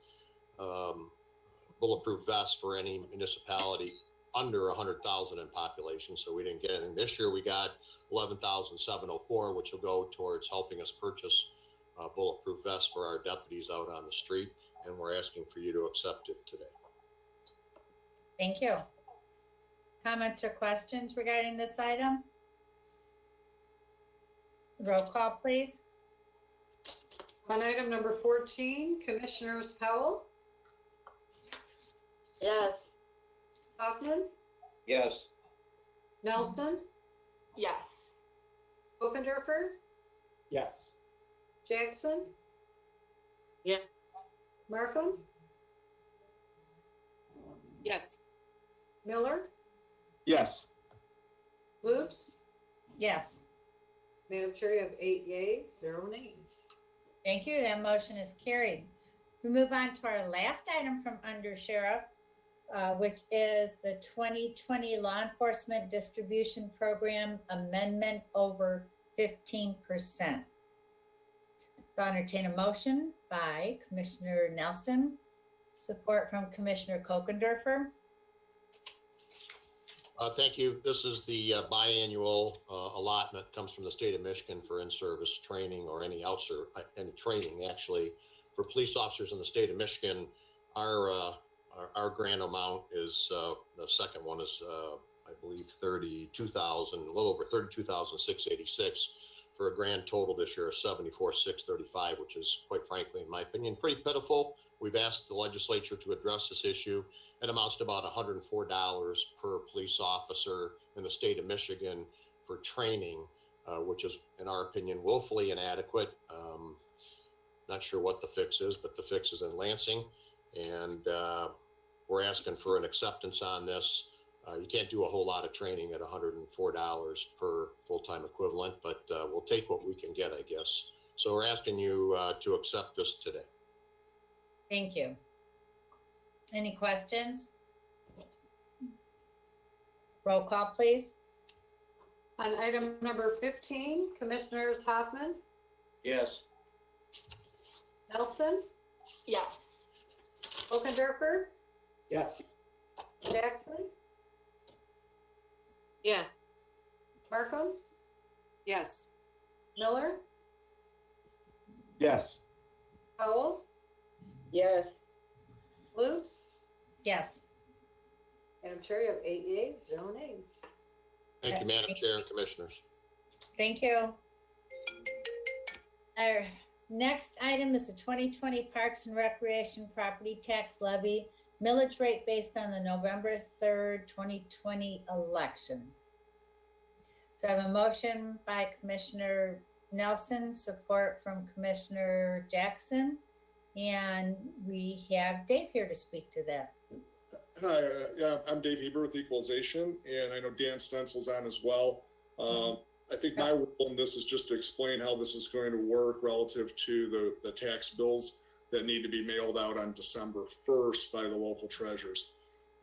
bulletproof vests for any municipality under 100,000 in population. So we didn't get anything. This year, we got 11,704, which will go towards helping us purchase bulletproof vests for our deputies out on the street. And we're asking for you to accept it today. Thank you. Comments or questions regarding this item? Roll call, please. On item number 14, Commissioners Powell, Yes. Hoffman, Yes. Nelson, Yes. Kokendorfer, Yes. Jackson, Yeah. Markham, Yes. Miller, Yes. Luce. Yes. Madam Chair, you have 8 yeas, 0 nays. Thank you. That motion is carried. We move on to our last item from Under Sheriff, which is the 2020 Law Enforcement Distribution Program Amendment over 15%. So I entertain a motion by Commissioner Nelson, support from Commissioner Kokendorfer. Thank you. This is the biannual allotment, comes from the state of Michigan for in-service training or any training actually for police officers in the state of Michigan. Our grant amount is the second one is I believe 32,000, a little over 32,686 for a grand total this year of 74,635, which is quite frankly, in my opinion, pretty pitiful. We've asked the legislature to address this issue. It amounts to about $104 per police officer in the state of Michigan for training, which is, in our opinion, woefully inadequate. Not sure what the fix is, but the fix is in Lansing. And we're asking for an acceptance on this. You can't do a whole lot of training at $104 per full-time equivalent, but we'll take what we can get, I guess. So we're asking you to accept this today. Thank you. Any questions? Roll call, please. On item number 15, Commissioners Hoffman, Yes. Nelson, Yes. Kokendorfer, Yes. Jackson, Yeah. Markham, Yes. Miller, Yes. Howell, Yes. Luce. Yes. Madam Chair, you have 8 yeas, 0 nays. Thank you, Madam Chair and Commissioners. Thank you. Our next item is the 2020 Parks and Recreation Property Tax Levy millage rate based on the November 3rd, 2020 election. So I have a motion by Commissioner Nelson, support from Commissioner Jackson, and we have Dave here to speak to that. Hi, yeah, I'm Dave Heber with Equalization, and I know Dan Stenzel's on as well. I think my role in this is just to explain how this is going to work relative to the tax bills that need to be mailed out on December 1st by the local treasurers.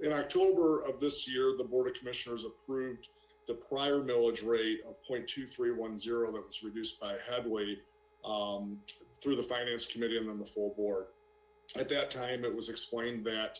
In October of this year, the Board of Commissioners approved the prior millage rate of 0.2310 that was reduced by Headley through the Finance Committee and then the full board. At that time, it was explained that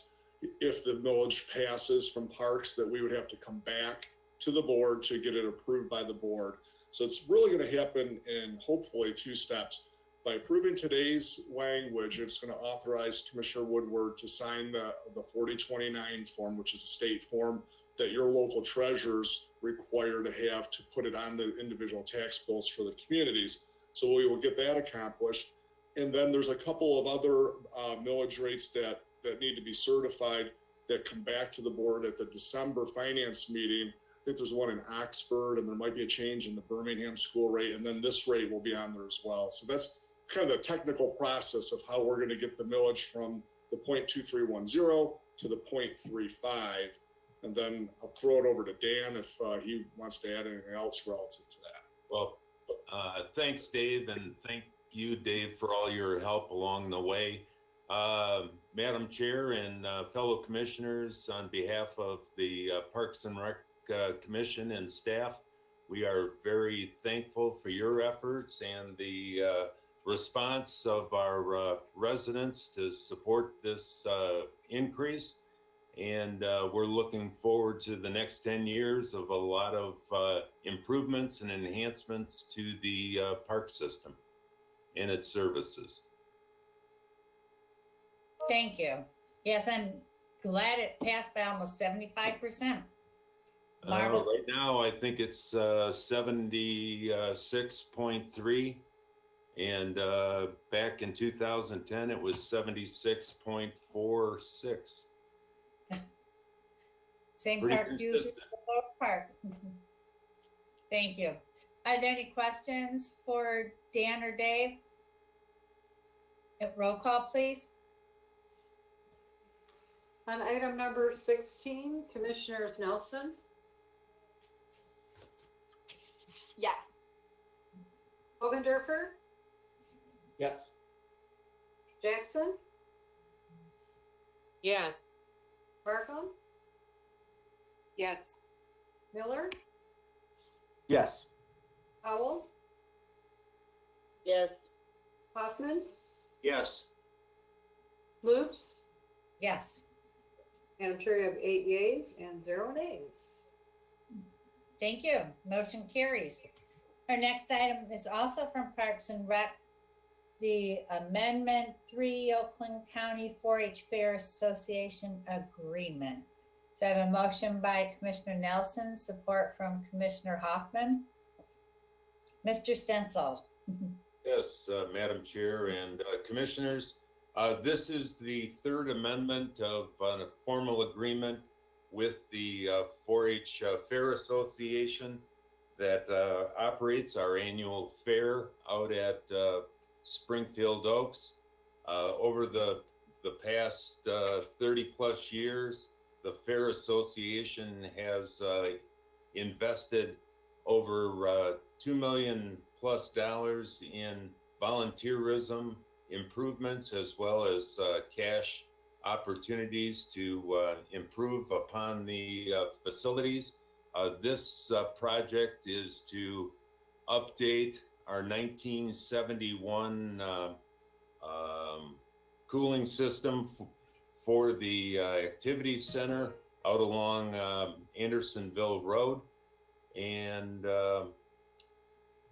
if the millage passes from parks, that we would have to come back to the board to get it approved by the board. So it's really going to happen in hopefully 2 steps. By approving today's language, it's going to authorize Commissioner Woodward to sign the 4029 form, which is a state form that your local treasurers require to have to put it on the individual tax bills for the communities. So we will get that accomplished. And then there's a couple of other millage rates that need to be certified that come back to the board at the December finance meeting. I think there's one in Oxford, and there might be a change in the Birmingham school rate, and then this rate will be on there as well. So that's kind of the technical process of how we're going to get the millage from the 0.2310 to the 0.35. And then I'll throw it over to Dan if he wants to add anything else relative to that. Well, thanks, Dave, and thank you, Dave, for all your help along the way. Madam Chair and fellow commissioners, on behalf of the Parks and Rec Commission and staff, we are very thankful for your efforts and the response of our residents to support this increase. And we're looking forward to the next 10 years of a lot of improvements and enhancements to the park system and its services. Thank you. Yes, I'm glad it passed by almost 75%. Marvel. Right now, I think it's 76.3, and back in 2010, it was 76.46. Same Pretty park users consistent. for both park. Thank you. Are there any questions for Dan or Dave? Roll call, please. On item number 16, Commissioners Nelson, Yes. Hogendorfer, Yes. Jackson, Yes. Markham, Yes. Miller, Yes. Howell, Yes. Hoffman, Yes. Loops, Yes. Madam Chair, you have 8 yeas and 0 nays. Thank you. Motion carries. Our next item is also from Parks and Rec, the Amendment 3 Oakland County 4-H Fair Association Agreement. So I have a motion by Commissioner Nelson, support from Commissioner Hoffman. Mr. Stencil. Yes, Madam Chair and Commissioners, this is the third amendment of a formal agreement with the 4-H Fair Association that operates our annual fair out at Springfield Oaks. Over the past 30 plus years, the Fair Association has invested over $2 million plus in volunteerism improvements, as well as cash opportunities to improve upon the facilities. This project is to update our 1971 cooling system for the activity center out along Andersonville Road. And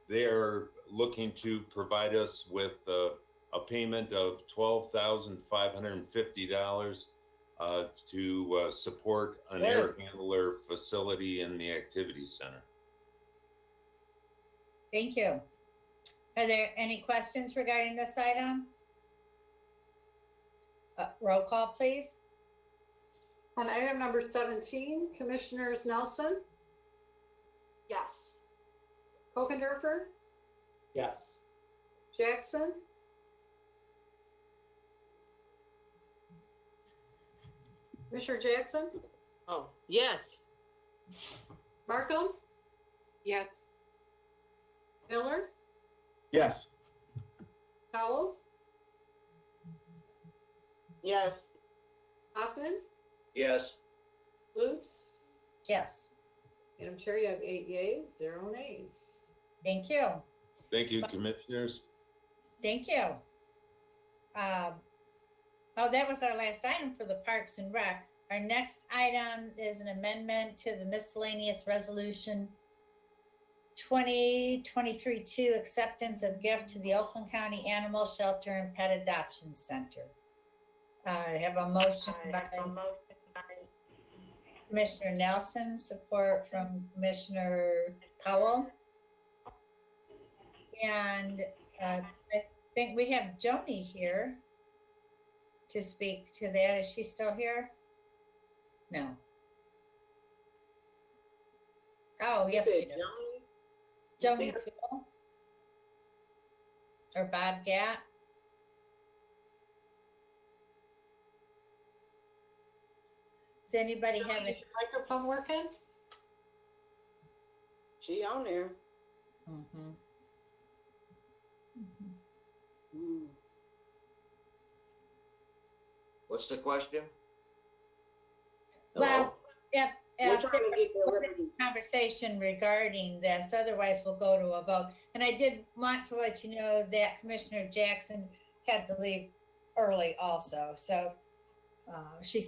they are looking to provide us with a payment of $12,550 to support an air handler facility in the activity center. Thank you. Are there any questions regarding this item? Roll call, please. On item number 17, Commissioners Nelson, Yes. Hogendorfer, Yes. Jackson, Commissioner Jackson, Oh, yes. Markham, Yes. Miller, Yes. Howell, Yes. Hoffman, Yes. Loops. Yes. Madam Chair, you have 8 yeas, 0 nays. Thank you. Thank you, Commissioners. Thank you. Oh, that was our last item for the Parks and Rec. Our next item is an amendment to the miscellaneous resolution 2023-2 acceptance of gift to the Oakland County Animal Shelter and Pet Adoption Center. I have a motion by Commissioner Nelson, support from Commissioner Powell. And I think we have Joni here to speak to that. Is she still here? No. Oh, yes, You she said does. Joni Toole? Or Bob Gatt? Does anybody have any? Microphone working? She on there. Mhm. What's the question? Well, if We're trying to get there was a conversation regarding this, otherwise we'll go to a vote. And I did want to let you know that Commissioner Jackson had to leave early also. So she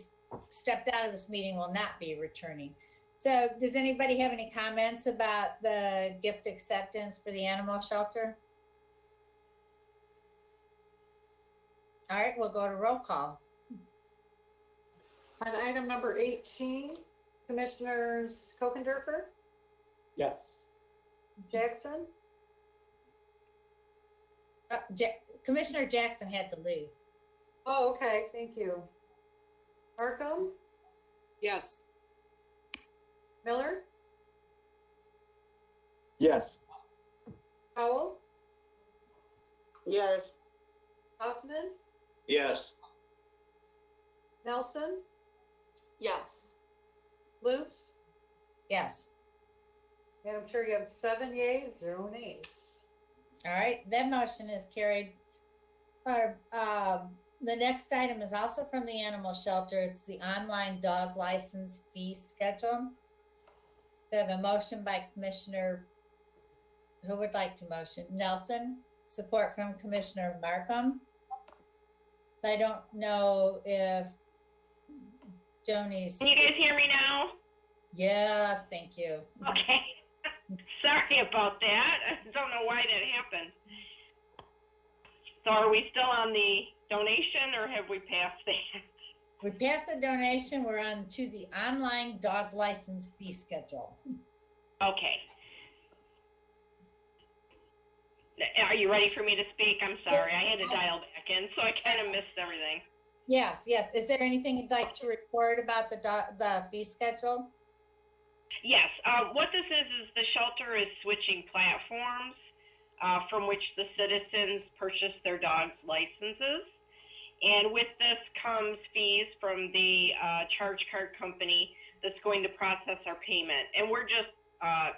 stepped out of this meeting, will not be returning. So does anybody have any comments about the gift acceptance for the animal shelter? All right, we'll go to roll call. On item number 18, Commissioners Kokendorfer, Yes. Jackson, Commissioner Jackson had to leave. oh, okay, thank you. Markham, Yes. Miller, Yes. Powell, Yes. Hoffman, Yes. Nelson, Yes. Loops. Yes. Madam Chair, you have 7 yeas, 0 nays. All right, that motion is carried. The next item is also from the animal shelter. It's the online dog license fee schedule. We have a motion by Commissioner, who would like to motion? Nelson, support from Commissioner Markham. I don't know if Joni's. Can you guys hear me now? Yes, thank you. Okay. Sorry about that. I don't know why that happened. So are we still on the donation or have we passed that? We passed the donation. We're on to the online dog license fee schedule. Okay. Are you ready for me to speak? I'm sorry. I had to dial back in, so I kind of missed everything. Yes, yes. Is there anything you'd like to report about the fee schedule? Yes. What this is the shelter is switching platforms from which the citizens purchase their dogs' licenses. And with this comes fees from the charge card company that's going to process our payment. And we're just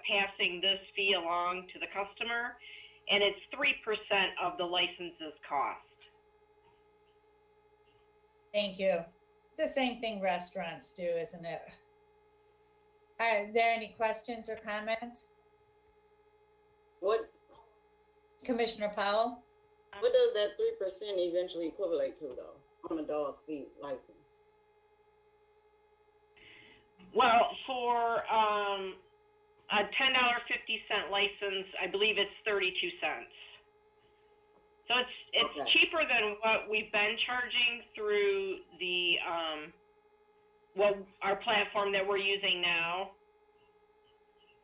passing this fee along to the customer, and it's 3% of the license's cost. Thank you. It's the same thing restaurants do, isn't it? Are there any questions or comments? What Commissioner Powell? What does that 3% eventually equivalent to though on a dog fee license? Well, for a $10.50 license, I believe it's 32 cents. So it's Okay. cheaper than what we've been charging through the our platform that we're using now,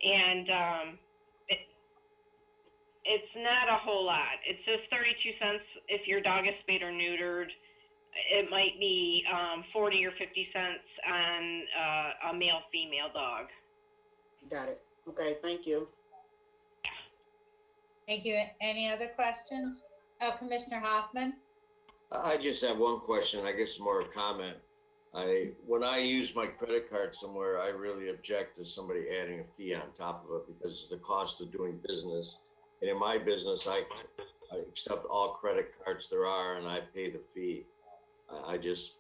and it's not a whole lot. It says 32 cents if your dog is spayed or neutered. It might be 40 or 50 cents on a male-female dog. Got it. Okay, thank you. Thank you. Any other questions? Oh, Commissioner Hoffman? I just have one question, I guess more a comment. When I use my credit card somewhere, I really object to somebody adding a fee on top of it because it's the cost of doing business. And in my business, I accept all credit cards there are and I pay the fee. I just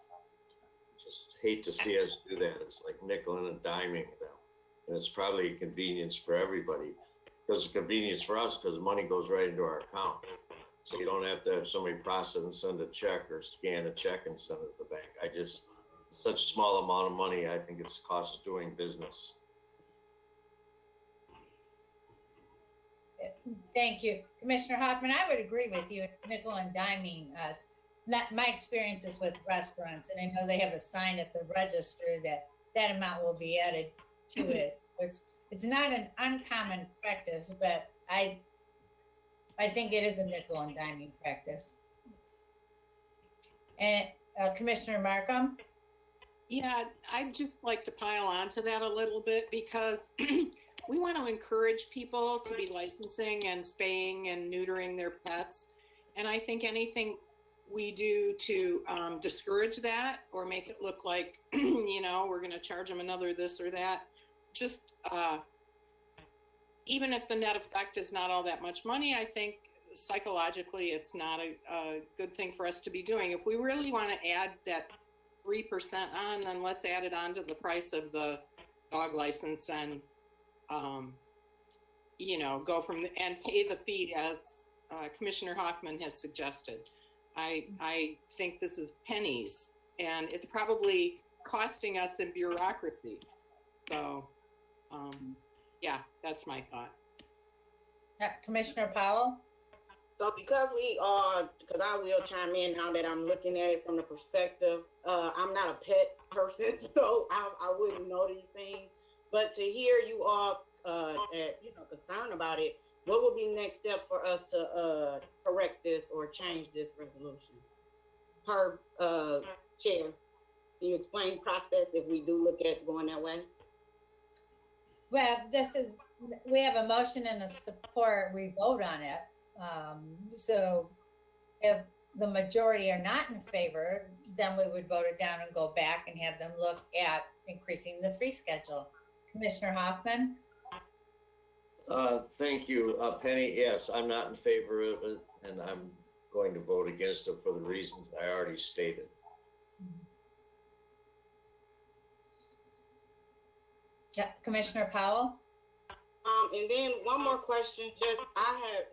hate to see us do that. It's like nickel and diming them. And it's probably a convenience for everybody. Because it's a convenience for us because the money goes right into our account. So you don't have to have somebody process and send a check or scan a check and send it to the bank. Such a small amount of money, I think it's cost of doing business. Thank you. Commissioner Hoffman, I would agree with you. It's nickel and diming us. My experience is with restaurants, and I know they have a sign at the register that amount will be added to it. It's not an uncommon practice, but I think it is a nickel and diming practice. And Commissioner Markham? Yeah, I'd just like to pile on to that a little bit because we want to encourage people to be licensing and spaying and neutering their pets. And I think anything we do to discourage that or make it look like, you know, we're going to charge them another this or that, just even if the net effect is not all that much money, I think psychologically it's not a good thing for us to be doing. If we really want to add that 3% on, then let's add it on to the price of the dog license and, you know, go from and pay the fee as Commissioner Hoffman has suggested. I think this is pennies, and it's probably costing us in bureaucracy. So, yeah, that's my thought. Commissioner Powell? So because because I will chime in now that I'm looking at it from the perspective, I'm not a pet person, so I wouldn't know these things. But to hear you all, concerned about it, what would be next step for us to correct this or change this resolution? Per chair, can you explain process if we do look at going that way? Well, we have a motion and a support, we vote on it. So if the majority are not in favor, then we would vote it down and go back and have them look at increasing the fee schedule. Commissioner Hoffman? Thank you, Penny. Yes, I'm not in favor of it, and I'm going to vote against it for the reasons I already stated. Yeah, Commissioner Powell? And then one more question, just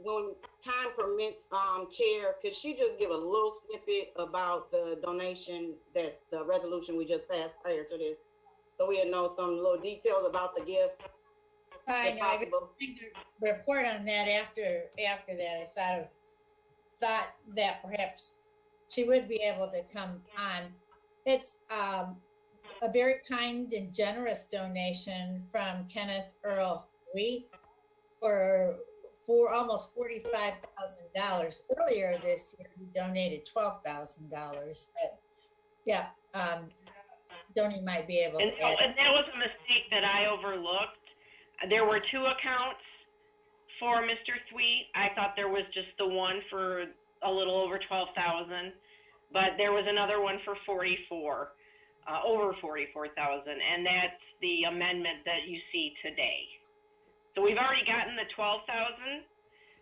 when time permits, Chair, could she just give a little snippet about the donation that the resolution we just passed prior to this? So we know some little details about the gift. I know, I will report on that after that. I thought that perhaps she would be able to come on. It's a very kind and generous donation from Kenneth Earl Fleet for almost $45,000. Earlier this year, he donated $12,000. Yeah, Donnie might be able to add. And that was a mistake that I overlooked. There were two accounts for Mr. Sweet. I thought there was just the one for a little over 12,000, but there was another one for over 44,000, and that's the amendment that you see today. So we've already gotten the 12,000.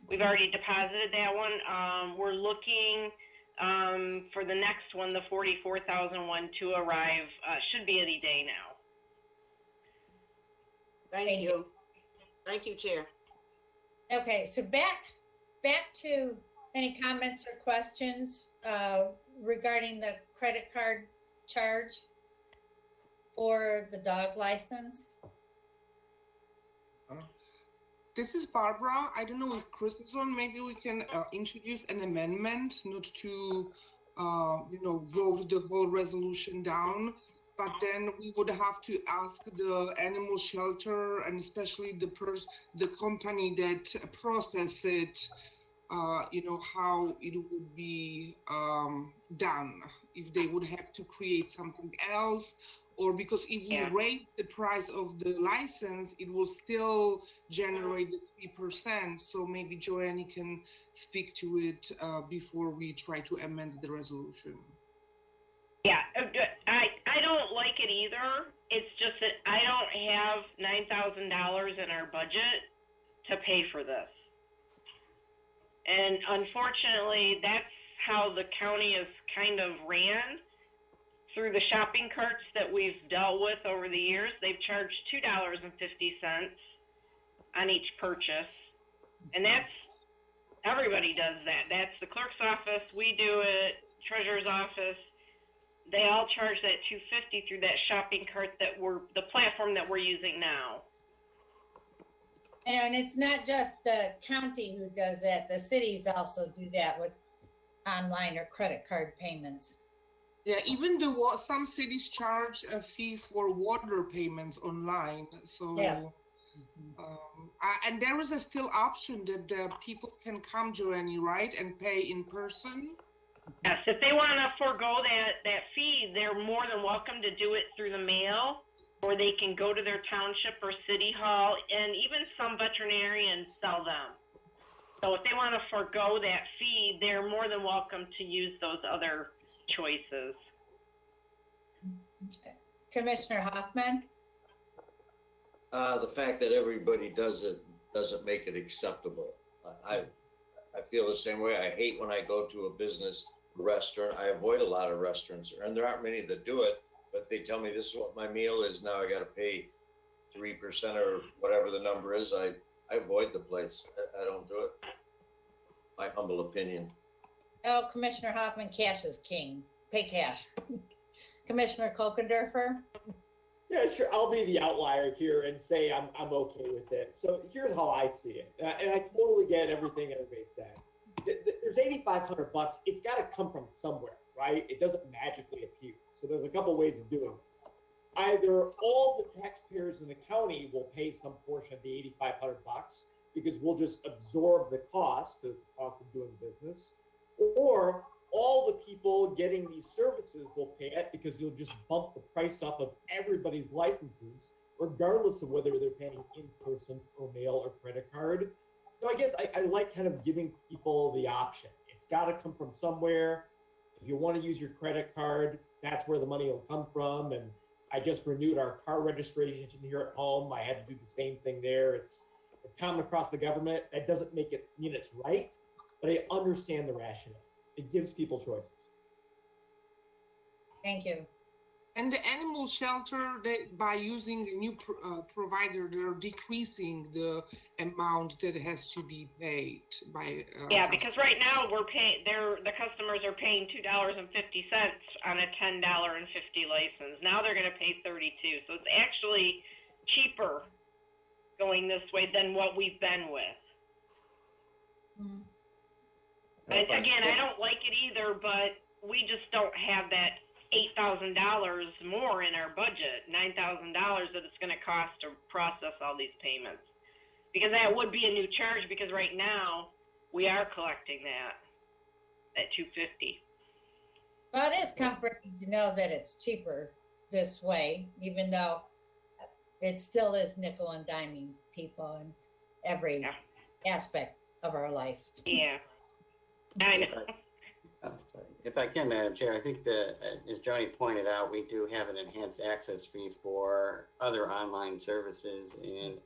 We've already deposited that one. We're looking for the next one, the 44,000 one, to arrive. Should be any day now. Thank you. Thank you, Chair. Okay, so back to any comments or questions regarding the credit card charge for the dog license? This is Barbara. I don't know if Chris is on. Maybe we can introduce an amendment, not to, vote the whole resolution down, but then we would have to ask the animal shelter and especially the company that process it, how it would be done, if they would have to create something else, or because if we raise the price of the license, it will still generate the 3%. So maybe Joanne can speak to it before we try to amend the resolution. Yeah, I don't like it either. It's just that I don't have $9,000 in our budget to pay for this. And unfortunately, that's how the county is kind of ran through the shopping carts that we've dealt with over the years. They've charged $2.50 on each purchase. And everybody does that. That's the clerk's office, we do it, treasurer's office. They all charge that $2.50 through that shopping cart the platform that we're using now. And it's not just the county who does that. The cities also do that with online or credit card payments. Yeah, even some cities charge a fee for water payments online. So, Yes. And there is a still option that people can come, Joanne, right, and pay in person. Yes, if they want to forego that fee, they're more than welcome to do it through the mail, or they can go to their township or city hall, and even some veterinarians sell them. So if they want to forego that fee, they're more than welcome to use those other choices. Commissioner Hoffman? The fact that everybody does it doesn't make it acceptable. I feel the same way. I hate when I go to a business restaurant. I avoid a lot of restaurants, and there aren't many that do it, but they tell me this is what my meal is. Now I got to pay 3% or whatever the number is. I avoid the place. I don't do it. My humble opinion. Oh, Commissioner Hoffman, cash is king. Pay cash. Commissioner Kokendorfer? Yeah, sure. I'll be the outlier here and say I'm okay with it. So here's how I see it, and I totally get everything everybody said. There's $8,500. It's got to come from somewhere, right? It doesn't magically appear. So there's a couple ways of doing this. Either all the taxpayers in the county will pay some portion of the $8,500 because we'll just absorb the cost, because it's the cost of doing business, or all the people getting these services will pay it because you'll just bump the price up of everybody's licenses, regardless of whether they're paying in person or mail or credit card. So I guess I like kind of giving people the option. It's got to come from somewhere. If you want to use your credit card, that's where the money will come from. And I just renewed our car registration here at home. I had to do the same thing there. It's common across the government. That doesn't make it mean it's right, but I understand the rationale. It gives people choices. Thank you. And the animal shelter, by using a new provider, they're decreasing the amount that has to be paid by. Yeah, because right now the customers are paying $2.50 on a $10.50 license. Now they're going to pay $32, so it's actually cheaper going this way than what we've been with. And again, I don't like it either, but we just don't have that $8,000 more in our budget, $9,000 that it's going to cost to process all these payments. Because that would be a new charge, because right now we are collecting that at $250. Well, it is comforting to know that it's cheaper this way, even though it still is nickel and diming people in every aspect of our life. Yeah, I know. If I can, Madam Chair, I think that, as Joni pointed out, we do have an enhanced access fee for other online services, and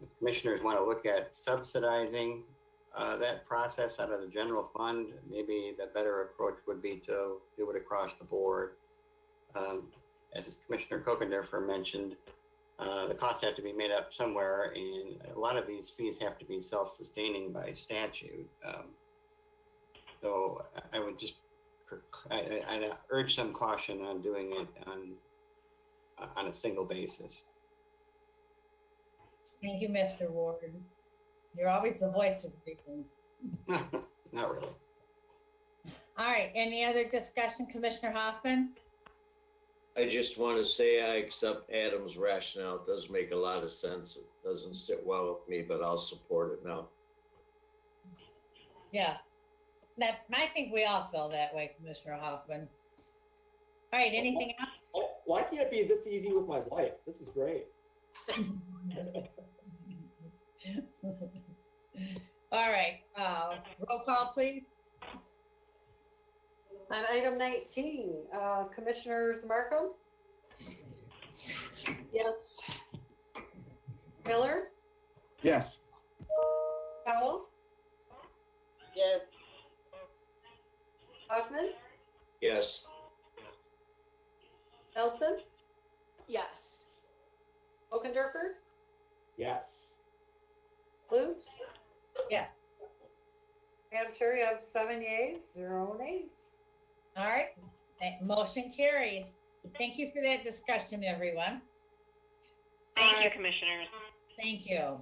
if commissioners want to look at subsidizing that process out of the general fund, maybe the better approach would be to do it across the board. As Commissioner Kokendorfer mentioned, the costs have to be made up somewhere, and a lot of these fees have to be self-sustaining by statute. So I would just, I'd urge some caution on doing it on a single basis. Thank you, Mr. Ward. You're always the voice of reason. Not really. All right, any other discussion, Commissioner Hoffman? I just want to say I accept Adam's rationale. It does make a lot of sense. It doesn't sit well with me, but I'll support it now. Yes. I think we all feel that way, Commissioner Hoffman. All right, anything else? Why can't it be this easy with my wife? This is great. All right, roll call, please. On item 19, Commissioners Markham? Yes. Miller? Yes. Powell? Yes. Hoffman? Yes. Elston? Yes. Okendorfer? Yes. Lutz? Yes. Madam Chair, you have 7 yeas, 0 nays. All right, that motion carries. Thank you for that discussion, everyone. Thank you, Commissioners. Thank you.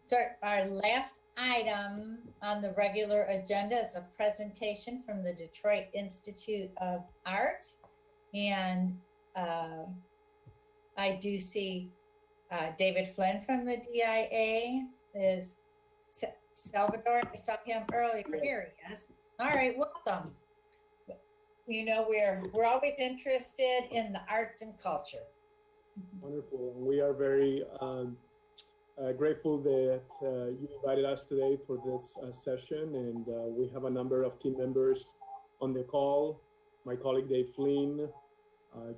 So our last item on the regular agenda is a presentation from the Detroit Institute of Arts. And I do see David Flynn from the DIA. Is Salvador, I saw him earlier. Here he is. All right, welcome. You know, we're always interested in the arts and culture. Wonderful. We are very grateful that you invited us today for this session, and we have a number of team members on the call. My colleague Dave Flynn,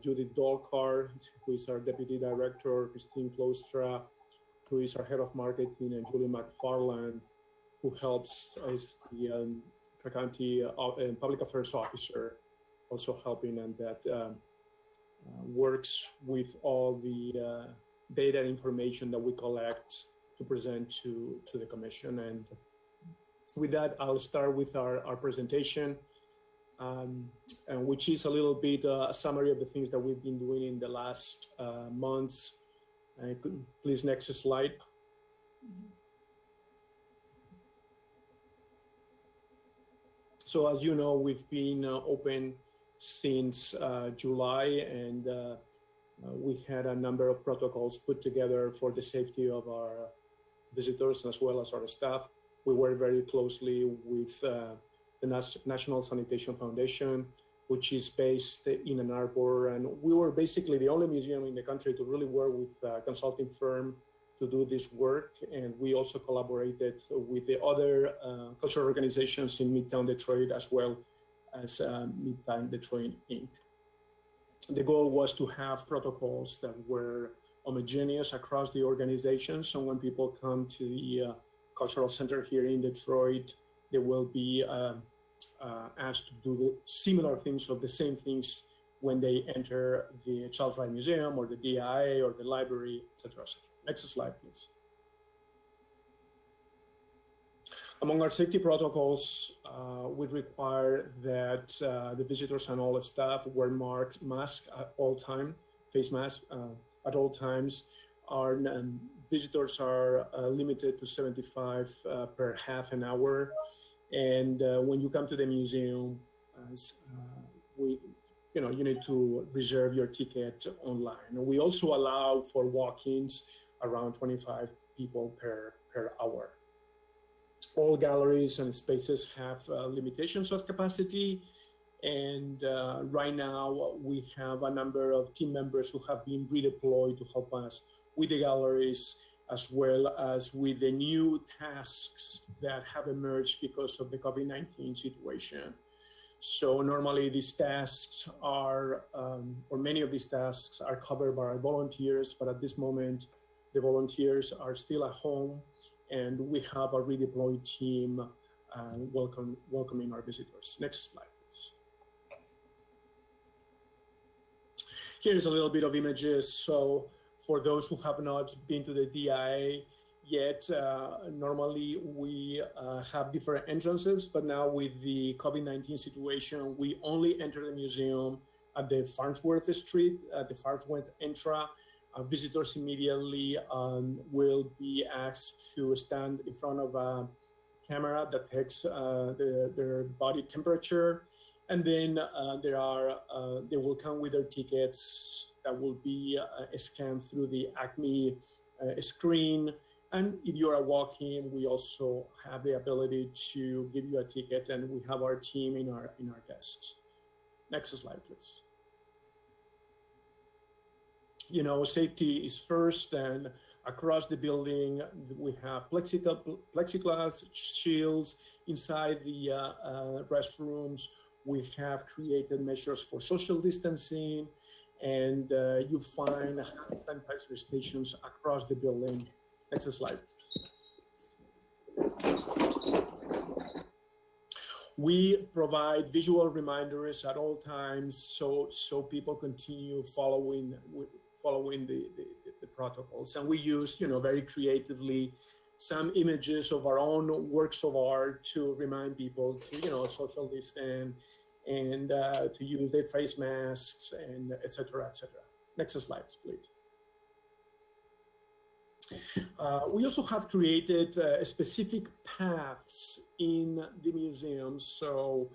Judith Dolkar, who is our Deputy Director, Christine Klostra, who is our Head of Marketing, and Julie McFarland, who helps as the Tri-County Public Affairs Officer, also helping, and that works with all the data and information that we collect to present to the Commission. And with that, I'll start with our presentation, and which is a little bit a summary of the things that we've been doing in the last months. Please, next slide. So as you know, we've been open since July, and we had a number of protocols put together for the safety of our visitors as well as our staff. We work very closely with the National Sanitation Foundation, which is based in Ann Arbor, and we were basically the only museum in the country to really work with a consulting firm to do this work. And we also collaborated with the other cultural organizations in Midtown Detroit, as well as Midtown Detroit Inc. The goal was to have protocols that were homogeneous across the organization. So when people come to the cultural center here in Detroit, they will be asked to do similar things or the same things when they enter the Charles Wright Museum or the DIA or the library, et cetera, et cetera. Next slide, please. Among our safety protocols, we require that the visitors and all the staff wear masks at all time, face masks at all times. Our visitors are limited to 75 per half an hour. And when you come to the museum, you need to reserve your ticket online. And we also allow for walk-ins around 25 people per hour. All galleries and spaces have limitations of capacity. And right now we have a number of team members who have been redeployed to help us with the galleries, as well as with the new tasks that have emerged because of the COVID-19 situation. So normally these tasks are, or many of these tasks are covered by our volunteers, but at this moment, the volunteers are still at home, and we have a redeployed team welcoming our visitors. Next slide, please. Here's a little bit of images. So for those who have not been to the DIA yet, normally we have different entrances, but now with the COVID-19 situation, we only enter the museum at the Farnsworth Street, at the Farnsworth Entra. Visitors immediately will be asked to stand in front of a camera that takes their body temperature. And then they will come with their tickets that will be scanned through the Acme screen. And if you're a walk-in, we also have the ability to give you a ticket, and we have our team in our desks. Next slide, please. You know, safety is first, and across the building, we have plexiglass shields inside the restrooms. We have created measures for social distancing, and you find hand sanitizer stations across the building. Next slide. We provide visual reminders at all times, so people continue following the protocols. And we use, very creatively, some images of our own works of art to remind people to, social distance and to use their face masks and et cetera, et cetera. Next slide, please. We also have created specific paths in the museum, so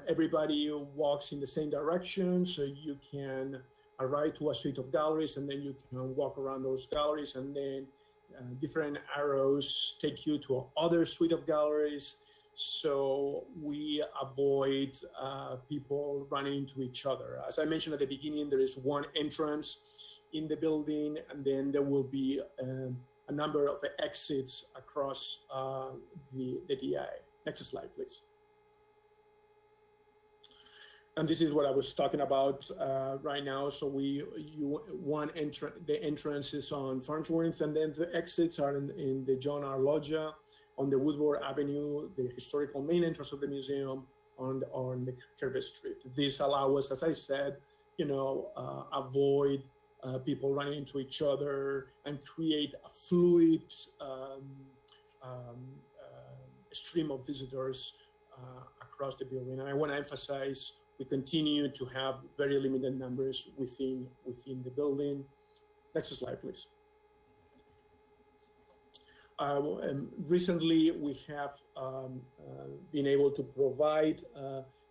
everybody walks in the same direction, so you can arrive to a suite of galleries, and then you can walk around those galleries, and then different arrows take you to other suite of galleries, so we avoid people running into each other. As I mentioned at the beginning, there is one entrance in the building, and then there will be a number of exits across the DI. Next slide, please. And this is what I was talking about right now. So the entrance is on Farnsworth, and then the exits are in the John R. Loggia, on the Woodward Avenue, the historical main entrance of the museum, on the Kerber Street. This allows us, as I said, avoid people running into each other and create a fluid stream of visitors across the building. And I want to emphasize, we continue to have very limited numbers within the building. Next slide, please. Recently, we have been able to provide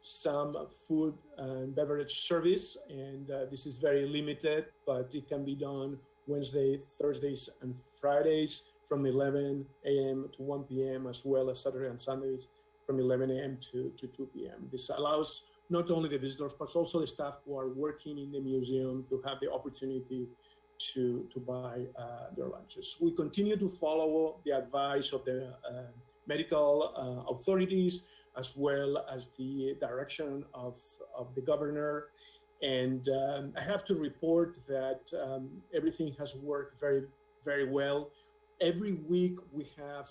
some food and beverage service, and this is very limited, but it can be done Wednesday, Thursdays, and Fridays from 11 a.m. to 1 p.m., as well as Saturday and Sundays from 11 a.m. to 2 p.m. This allows not only the visitors, but also the staff who are working in the museum to have the opportunity to buy their lunches. We continue to follow the advice of the medical authorities, as well as the direction of the governor. And I have to report that everything has worked very, very well. Every week we have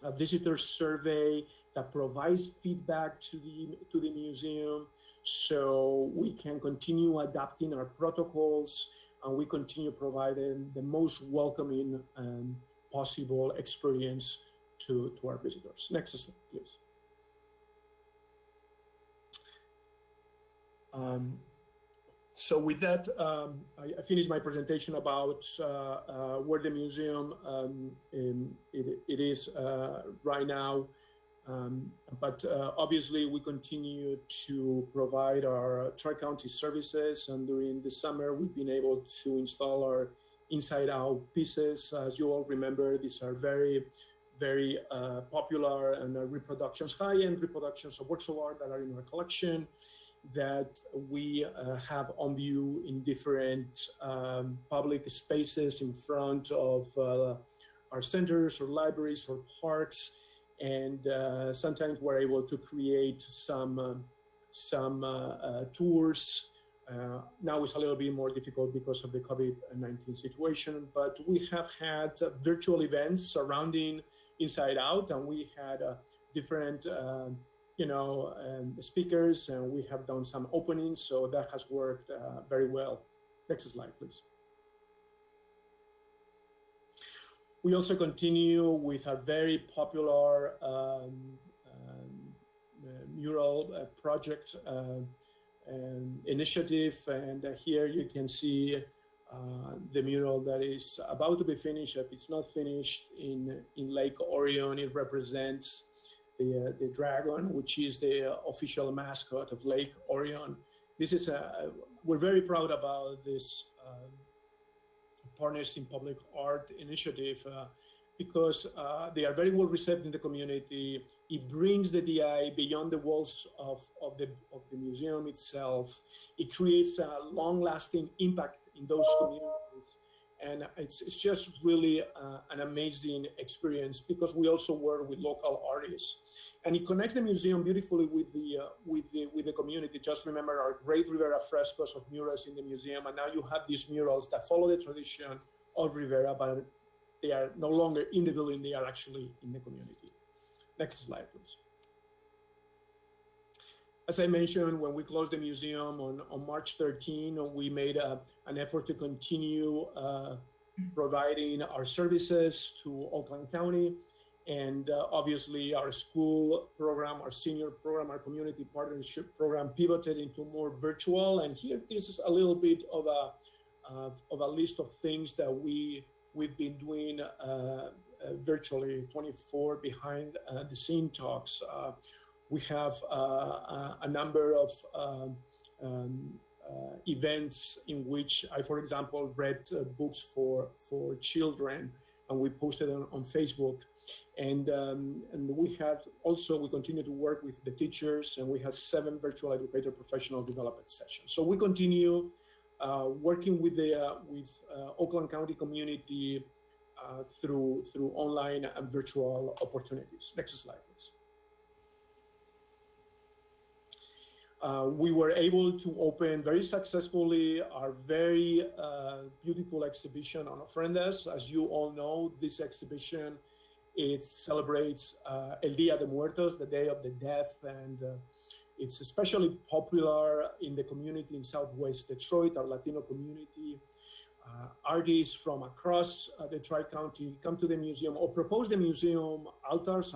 a visitor survey that provides feedback to the museum, so we can continue adapting our protocols, and we continue providing the most welcoming possible experience to our visitors. Next slide, please. So with that, I finished my presentation about where the museum it is right now. But obviously, we continue to provide our Tri-County services, and during the summer, we've been able to install our inside-out pieces. As you all remember, these are very, very popular and reproductions, high-end reproductions of works of art that are in our collection, that we have on view in different public spaces in front of our centers or libraries or parks. And sometimes we're able to create some tours. Now it's a little bit more difficult because of the COVID-19 situation, but we have had virtual events surrounding Inside Out, and we had different speakers, and we have done some openings, so that has worked very well. Next slide, please. We also continue with a very popular mural project initiative, and here you can see the mural that is about to be finished. If it's not finished, in Lake Orion, it represents the dragon, which is the official mascot of Lake Orion. This is we're very proud about this Partners in Public Art initiative because they are very well received in the community. It brings the DI beyond the walls of the museum itself. It creates a long-lasting impact in those communities. And it's just really an amazing experience because we also work with local artists. And it connects the museum beautifully with the community. Just remember our great Rivera frescoes of murals in the museum, and now you have these murals that follow the tradition of Rivera, but they are no longer in the building, they are actually in the community. Next slide, please. As I mentioned, when we closed the museum on March 13, we made an effort to continue providing our services to Oakland County. And obviously our school program, our senior program, our community partnership program pivoted into more virtual. And here, this is a little bit of of a list of things that we've been doing virtually, 24 behind the scene talks. We have a number of events in which I, for example, read books for children, and we posted on Facebook. And we continue to work with the teachers, and we have 7 virtual educator professional development sessions. So we continue working with the Oakland County community through online and virtual opportunities. Next slide, please. We were able to open very successfully our very beautiful exhibition on Ofrendas. As you all know, this exhibition, it celebrates El Día de Muertos, the Day of the Dead, and it's especially popular in the community in Southwest Detroit, our Latino community. Artists from across the Tri-County come to the museum or propose the museum altares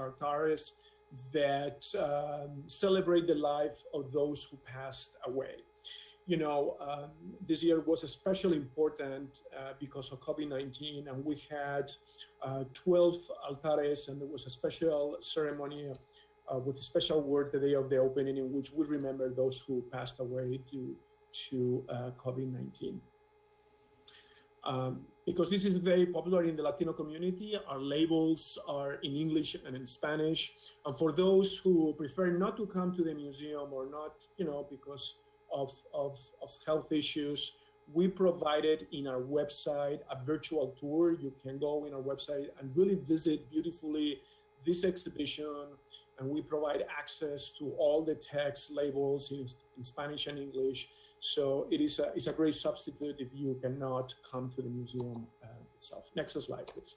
that celebrate the life of those who passed away. You know, this year was especially important because of COVID-19, and we had 12 altares, and there was a special ceremony with a special word the day of the opening in which we remember those who passed away due to COVID-19. Because this is very popular in the Latino community, our labels are in English and in Spanish. And for those who prefer not to come to the museum or not, you know, because of health issues, we provided in our website a virtual tour. You can go in our website and really visit beautifully this exhibition. And we provide access to all the text labels in Spanish and English. So it's a great substitute if you cannot come to the museum itself. Next slide, please.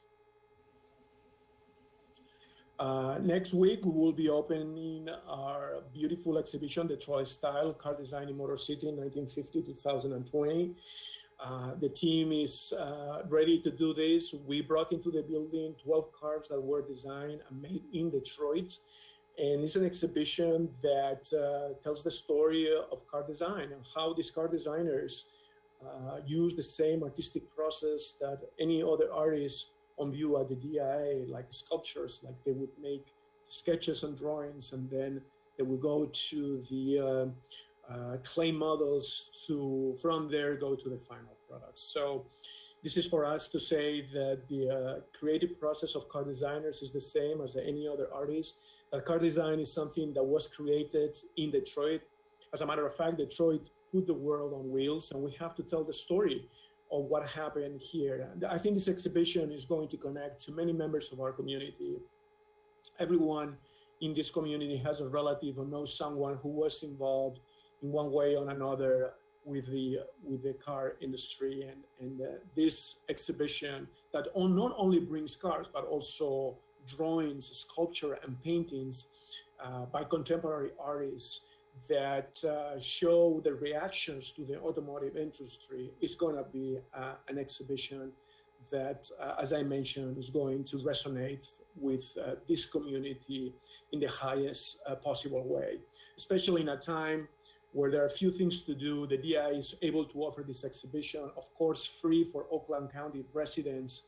Next week, we will be opening our beautiful exhibition, Detroit Style, Car Design in Motor City, 1950-2020. The team is ready to do this. We brought into the building 12 cars that were designed and made in Detroit. And it's an exhibition that tells the story of car design and how these car designers use the same artistic process that any other artist on view at the DIA, like sculptures, like they would make sketches and drawings, and then they would go to the clay models to, from there, go to the final product. So this is for us to say that the creative process of car designers is the same as any other artist. That car design is something that was created in Detroit. As a matter of fact, Detroit put the world on wheels, and we have to tell the story of what happened here. And I think this exhibition is going to connect to many members of our community. Everyone in this community has a relative or knows someone who was involved in one way or another with the car industry. And this exhibition that not only brings cars, but also drawings, sculpture, and paintings by contemporary artists that show the reactions to the automotive industry is going to be an exhibition that, as I mentioned, is going to resonate with this community in the highest possible way, especially in a time where there are a few things to do. The DI is able to offer this exhibition, of course, free for Oakland County residents.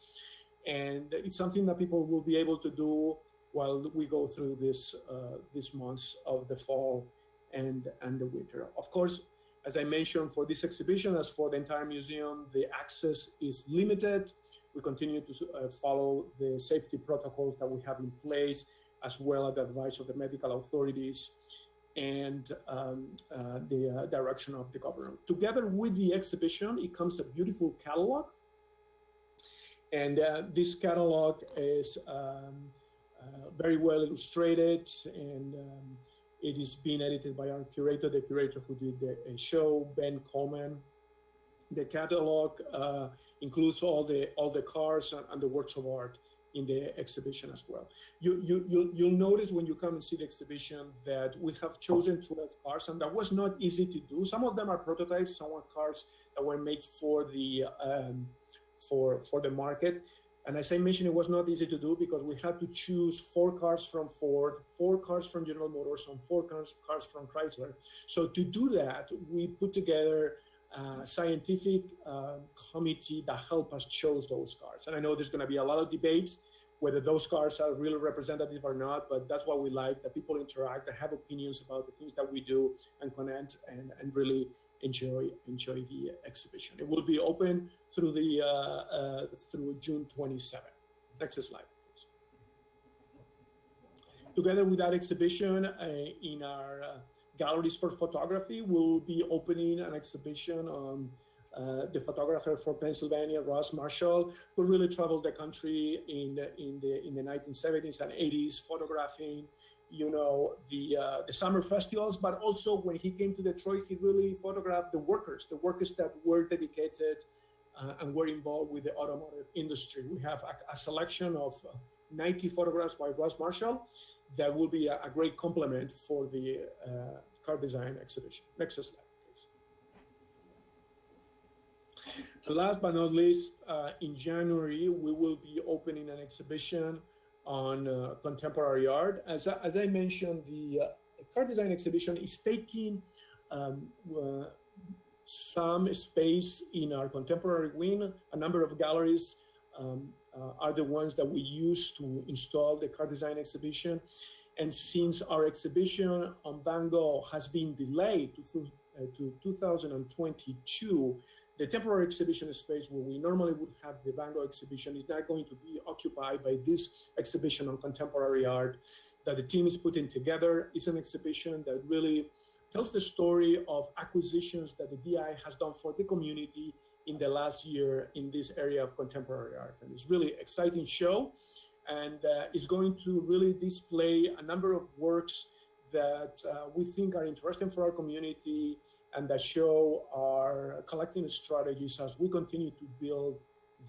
And it's something that people will be able to do while we go through these months of the fall and the winter. Of course, as I mentioned, for this exhibition, as for the entire museum, the access is limited. We continue to follow the safety protocols that we have in place, as well as the advice of the medical authorities and the direction of the government. Together with the exhibition, it comes a beautiful catalog. And this catalog is very well illustrated, and it is being edited by our curator, the curator who did the show, Ben Coleman. The catalog includes all the cars and the works of art in the exhibition as well. You'll notice when you come and see the exhibition that we have chosen 12 cars, and that was not easy to do. Some of them are prototypes, some are cars that were made for the market. And as I mentioned, it was not easy to do because we had to choose 4 cars from Ford, 4 cars from General Motors, and 4 cars from Chrysler. So to do that, we put together scientific committee that helped us choose those cars. And I know there's going to be a lot of debates whether those cars are really representative or not, but that's what we like, that people interact and have opinions about the things that we do and connect and really enjoy the exhibition. It will be open through through June 27th. Next slide, please. Together with that exhibition, in our galleries for photography, we'll be opening an exhibition on the photographer for Pennsylvania, Ross Marshall, who really traveled the country in the 1970s and 80s, photographing, you know, the summer festivals, but also when he came to Detroit, he really photographed the workers that were dedicated and were involved with the automotive industry. We have a selection of 90 photographs by Ross Marshall that will be a great complement for the car design exhibition. Next slide, please. Last but not least, in January, we will be opening an exhibition on contemporary art. As I mentioned, the car design exhibition is taking some space in our contemporary wing. A number of galleries are the ones that we use to install the car design exhibition. And since our exhibition on Van Gogh has been delayed to 2022, the temporary exhibition space where we normally would have the Van Gogh exhibition is not going to be occupied by this exhibition on contemporary art that the team is putting together. It's an exhibition that really tells the story of acquisitions that the DI has done for the community in the last year in this area of contemporary art. And it's really exciting show, and it's going to really display a number of works that we think are interesting for our community and that show our collecting strategies as we continue to build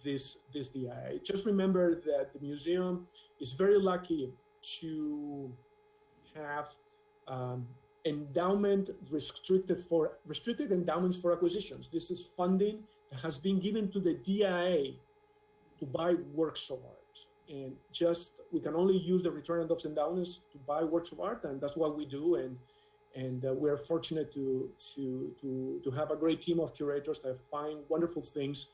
this DI. Just remember that the museum is very lucky to have restricted endowments for acquisitions. This is funding that has been given to the DIA to buy works of art. And we can only use the return on those endowments to buy works of art, and that's what we do. And we're fortunate to have a great team of curators that find wonderful things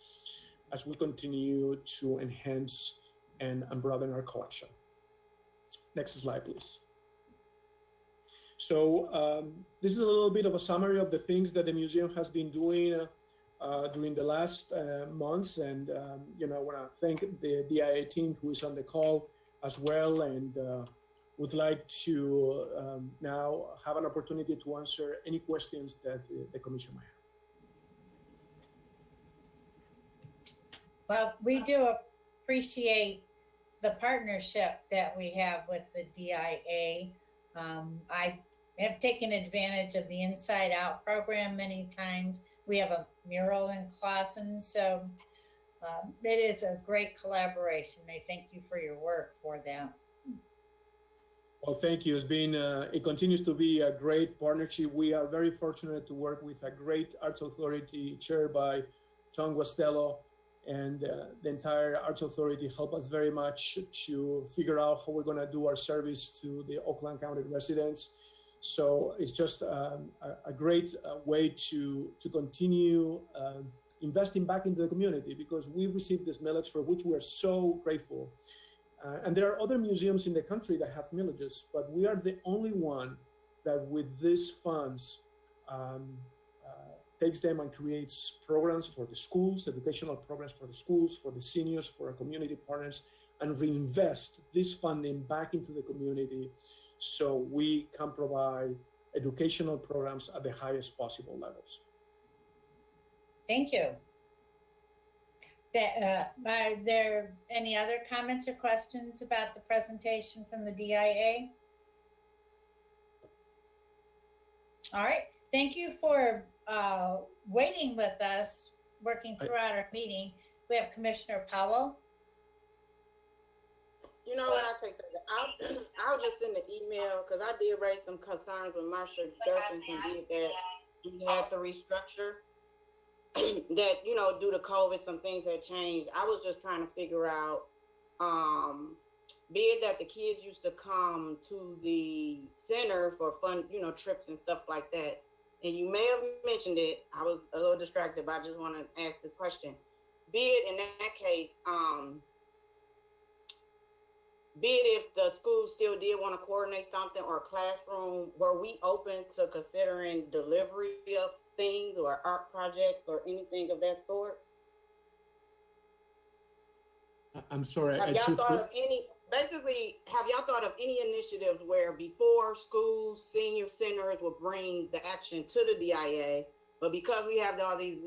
as we continue to enhance and broaden our collection. Next slide, please. So this is a little bit of a summary of the things that the museum has been doing during the last months. And you know, I want to thank the DIA team who is on the call as well, and would like to now have an opportunity to answer any questions that the commission might have. Well, we do appreciate the partnership that we have with the DIA. I have taken advantage of the Inside Out program many times. We have a mural in Clausen, so it is a great collaboration. I thank you for your work for them. Well, thank you. It's been, it continues to be a great partnership. We are very fortunate to work with a great arts authority chaired by Tom Guastello, and the entire arts authority helped us very much to figure out how we're going to do our service to the Oakland County residents. So it's just a great way to continue investing back into the community, because we've received this millage for which we are so grateful. And there are other museums in the country that have millages, but we are the only one that with these funds takes them and creates programs for the schools, educational programs for the schools, for the seniors, for our community partners, and reinvest this funding back into the community so we can provide educational programs at the highest possible levels. Thank you. Are there any other comments or questions about the presentation from the DIA? All right, thank you for waiting with us, working throughout our meeting. We have Commissioner Powell. You know what, I'll just send an email, because I did raise some concerns with Marsha Durkinson did that we had to restructure. That, you know, due to COVID, some things had changed. I was just trying to figure out, be it that the kids used to come to the center for fun, you know, trips and stuff like that. and you may have mentioned it, I was a little distracted, but I just want to ask this question. Be it in that case, be it if the school still did want to coordinate something or a classroom, were we open to considering delivery of things or art projects or anything of that sort? I'm sorry. Have y'all thought of any, basically, have y'all thought of any initiatives where before schools, senior centers will bring the action to the DIA, but because we have all these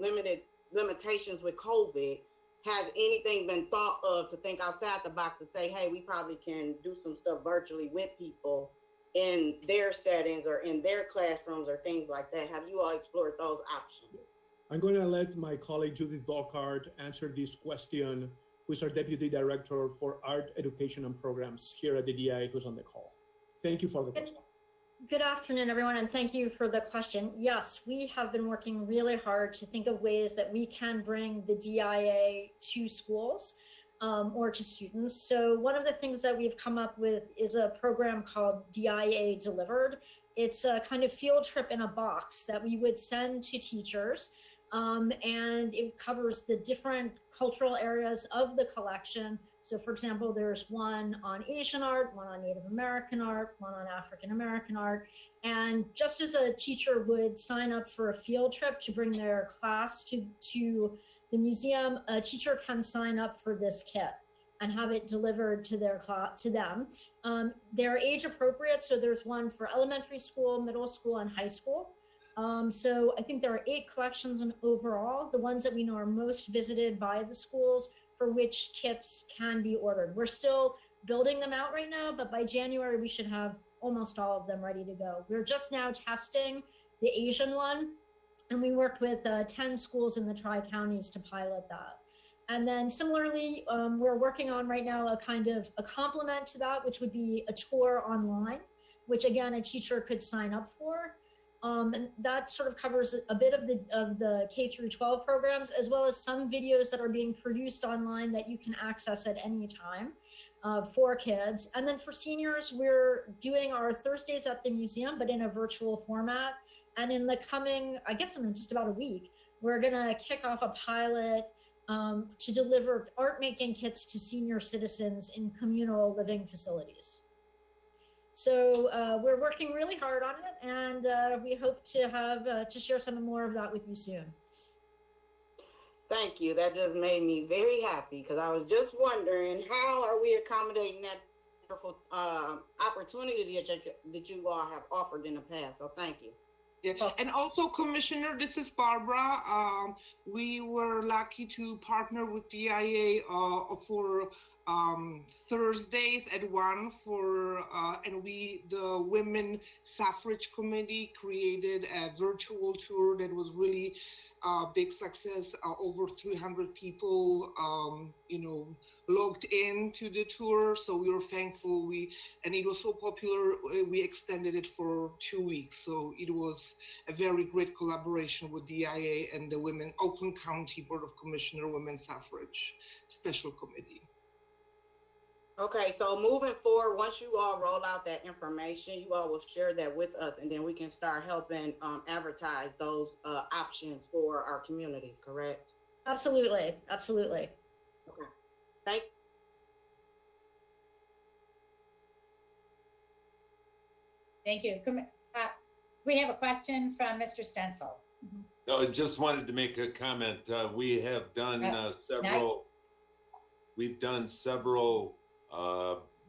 limitations with COVID, has anything been thought of to think outside the box to say, hey, we probably can do some stuff virtually with people in their settings or in their classrooms or things like that? Have you all explored those options? I'm going to let my colleague Judith Dolkart answer this question, who is our Deputy Director for Art Education and Programs here at the DIA, who's on the call. Thank you for the question. Good afternoon, everyone, and thank you for the question. Yes, we have been working really hard to think of ways that we can bring the DIA to schools or to students. So one of the things that we've come up with is a program called DIA Delivered. It's a kind of field trip in a box that we would send to teachers, and it covers the different cultural areas of the collection. So for example, there's one on Asian art, one on Native American art, one on African American art. And just as a teacher would sign up for a field trip to bring their class to the museum, a teacher can sign up for this kit and have it delivered to their class, to them. They're age appropriate, so there's one for elementary school, middle school, and high school. So I think there are 8 collections in overall, the ones that we know are most visited by the schools, for which kits can be ordered. We're still building them out right now, but by January, we should have almost all of them ready to go. We're just now testing the Asian one, and we worked with 10 schools in the Tri-Counties to pilot that. And then similarly, we're working on right now a kind of a complement to that, which would be a tour online, which again, a teacher could sign up for. And that sort of covers a bit of the K through 12 programs, as well as some videos that are being produced online that you can access at any time for kids. And then for seniors, we're doing our Thursdays at the museum, but in a virtual format. And in the coming, I guess in just about a week, we're gonna kick off a pilot to deliver art making kits to senior citizens in communal living facilities. So we're working really hard on it, and we hope to have to share some more of that with you soon. Thank you. That just made me very happy, because I was just wondering, how are we accommodating that wonderful opportunity that you all have offered in the past? So thank you. Yeah. And also, Commissioner, this is Barbara. We were lucky to partner with DIA for Thursdays at 1 for, and the Women Suffrage Committee created a virtual tour that was really a big success. Over 300 people, logged into the tour. So we were thankful. And it was so popular, we extended it for 2 weeks. So it was a very great collaboration with DIA and the Oakland County Board of Commissioners Women's Suffrage Special Committee. Okay, so moving forward, once you all roll out that information, you all will share that with us, and then we can start helping advertise those options for our communities, correct? Absolutely, absolutely. Okay, thank you. Thank you. We have a question from Mr. Stencil. No, I just wanted to make a comment. We have done several. We've done several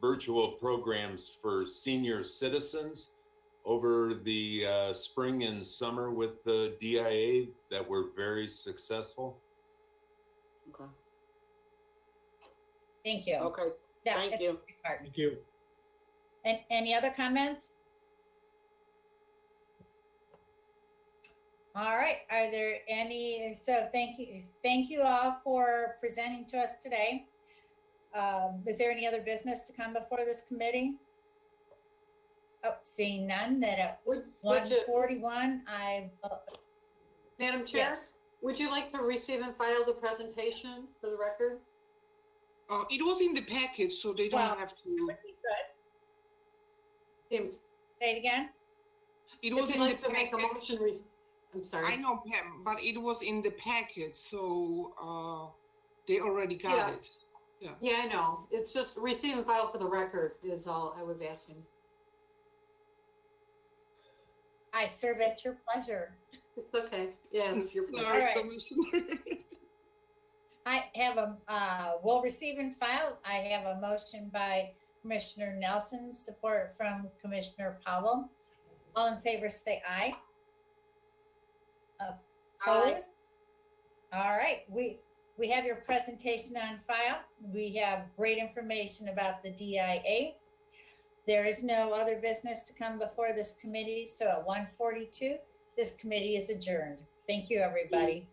virtual programs for senior citizens over the spring and summer with the DIA that were very successful. Okay. Thank you. Okay. Thank you. Thank you. And any other comments? All right. Are there any? So thank you. Thank you all for presenting to us today. Is there any other business to come before this committee? Oh, seeing none, then at 1:41, Madam Chair, yes. Would you like to receive and file the presentation for the record? It was in the package, so they don't have to. Say it again. It was If in you'd like the to make a package. motion I'm sorry. I know, Pam, but it was in the packet, so they already got Yeah. it. Yeah. Yeah, I know. It's just receive and file for the record is all I was asking. I serve at your pleasure. It's okay. Yeah, it's your pleasure. All right. I have we'll receive and file. I have a motion by Commissioner Nelson, support from Commissioner Powell. All in favor, say aye. Opposed? All right, we have your presentation on file. We have great information about the DIA. There is no other business to come before this committee, so at 1:42, this committee is adjourned. Thank you, everybody.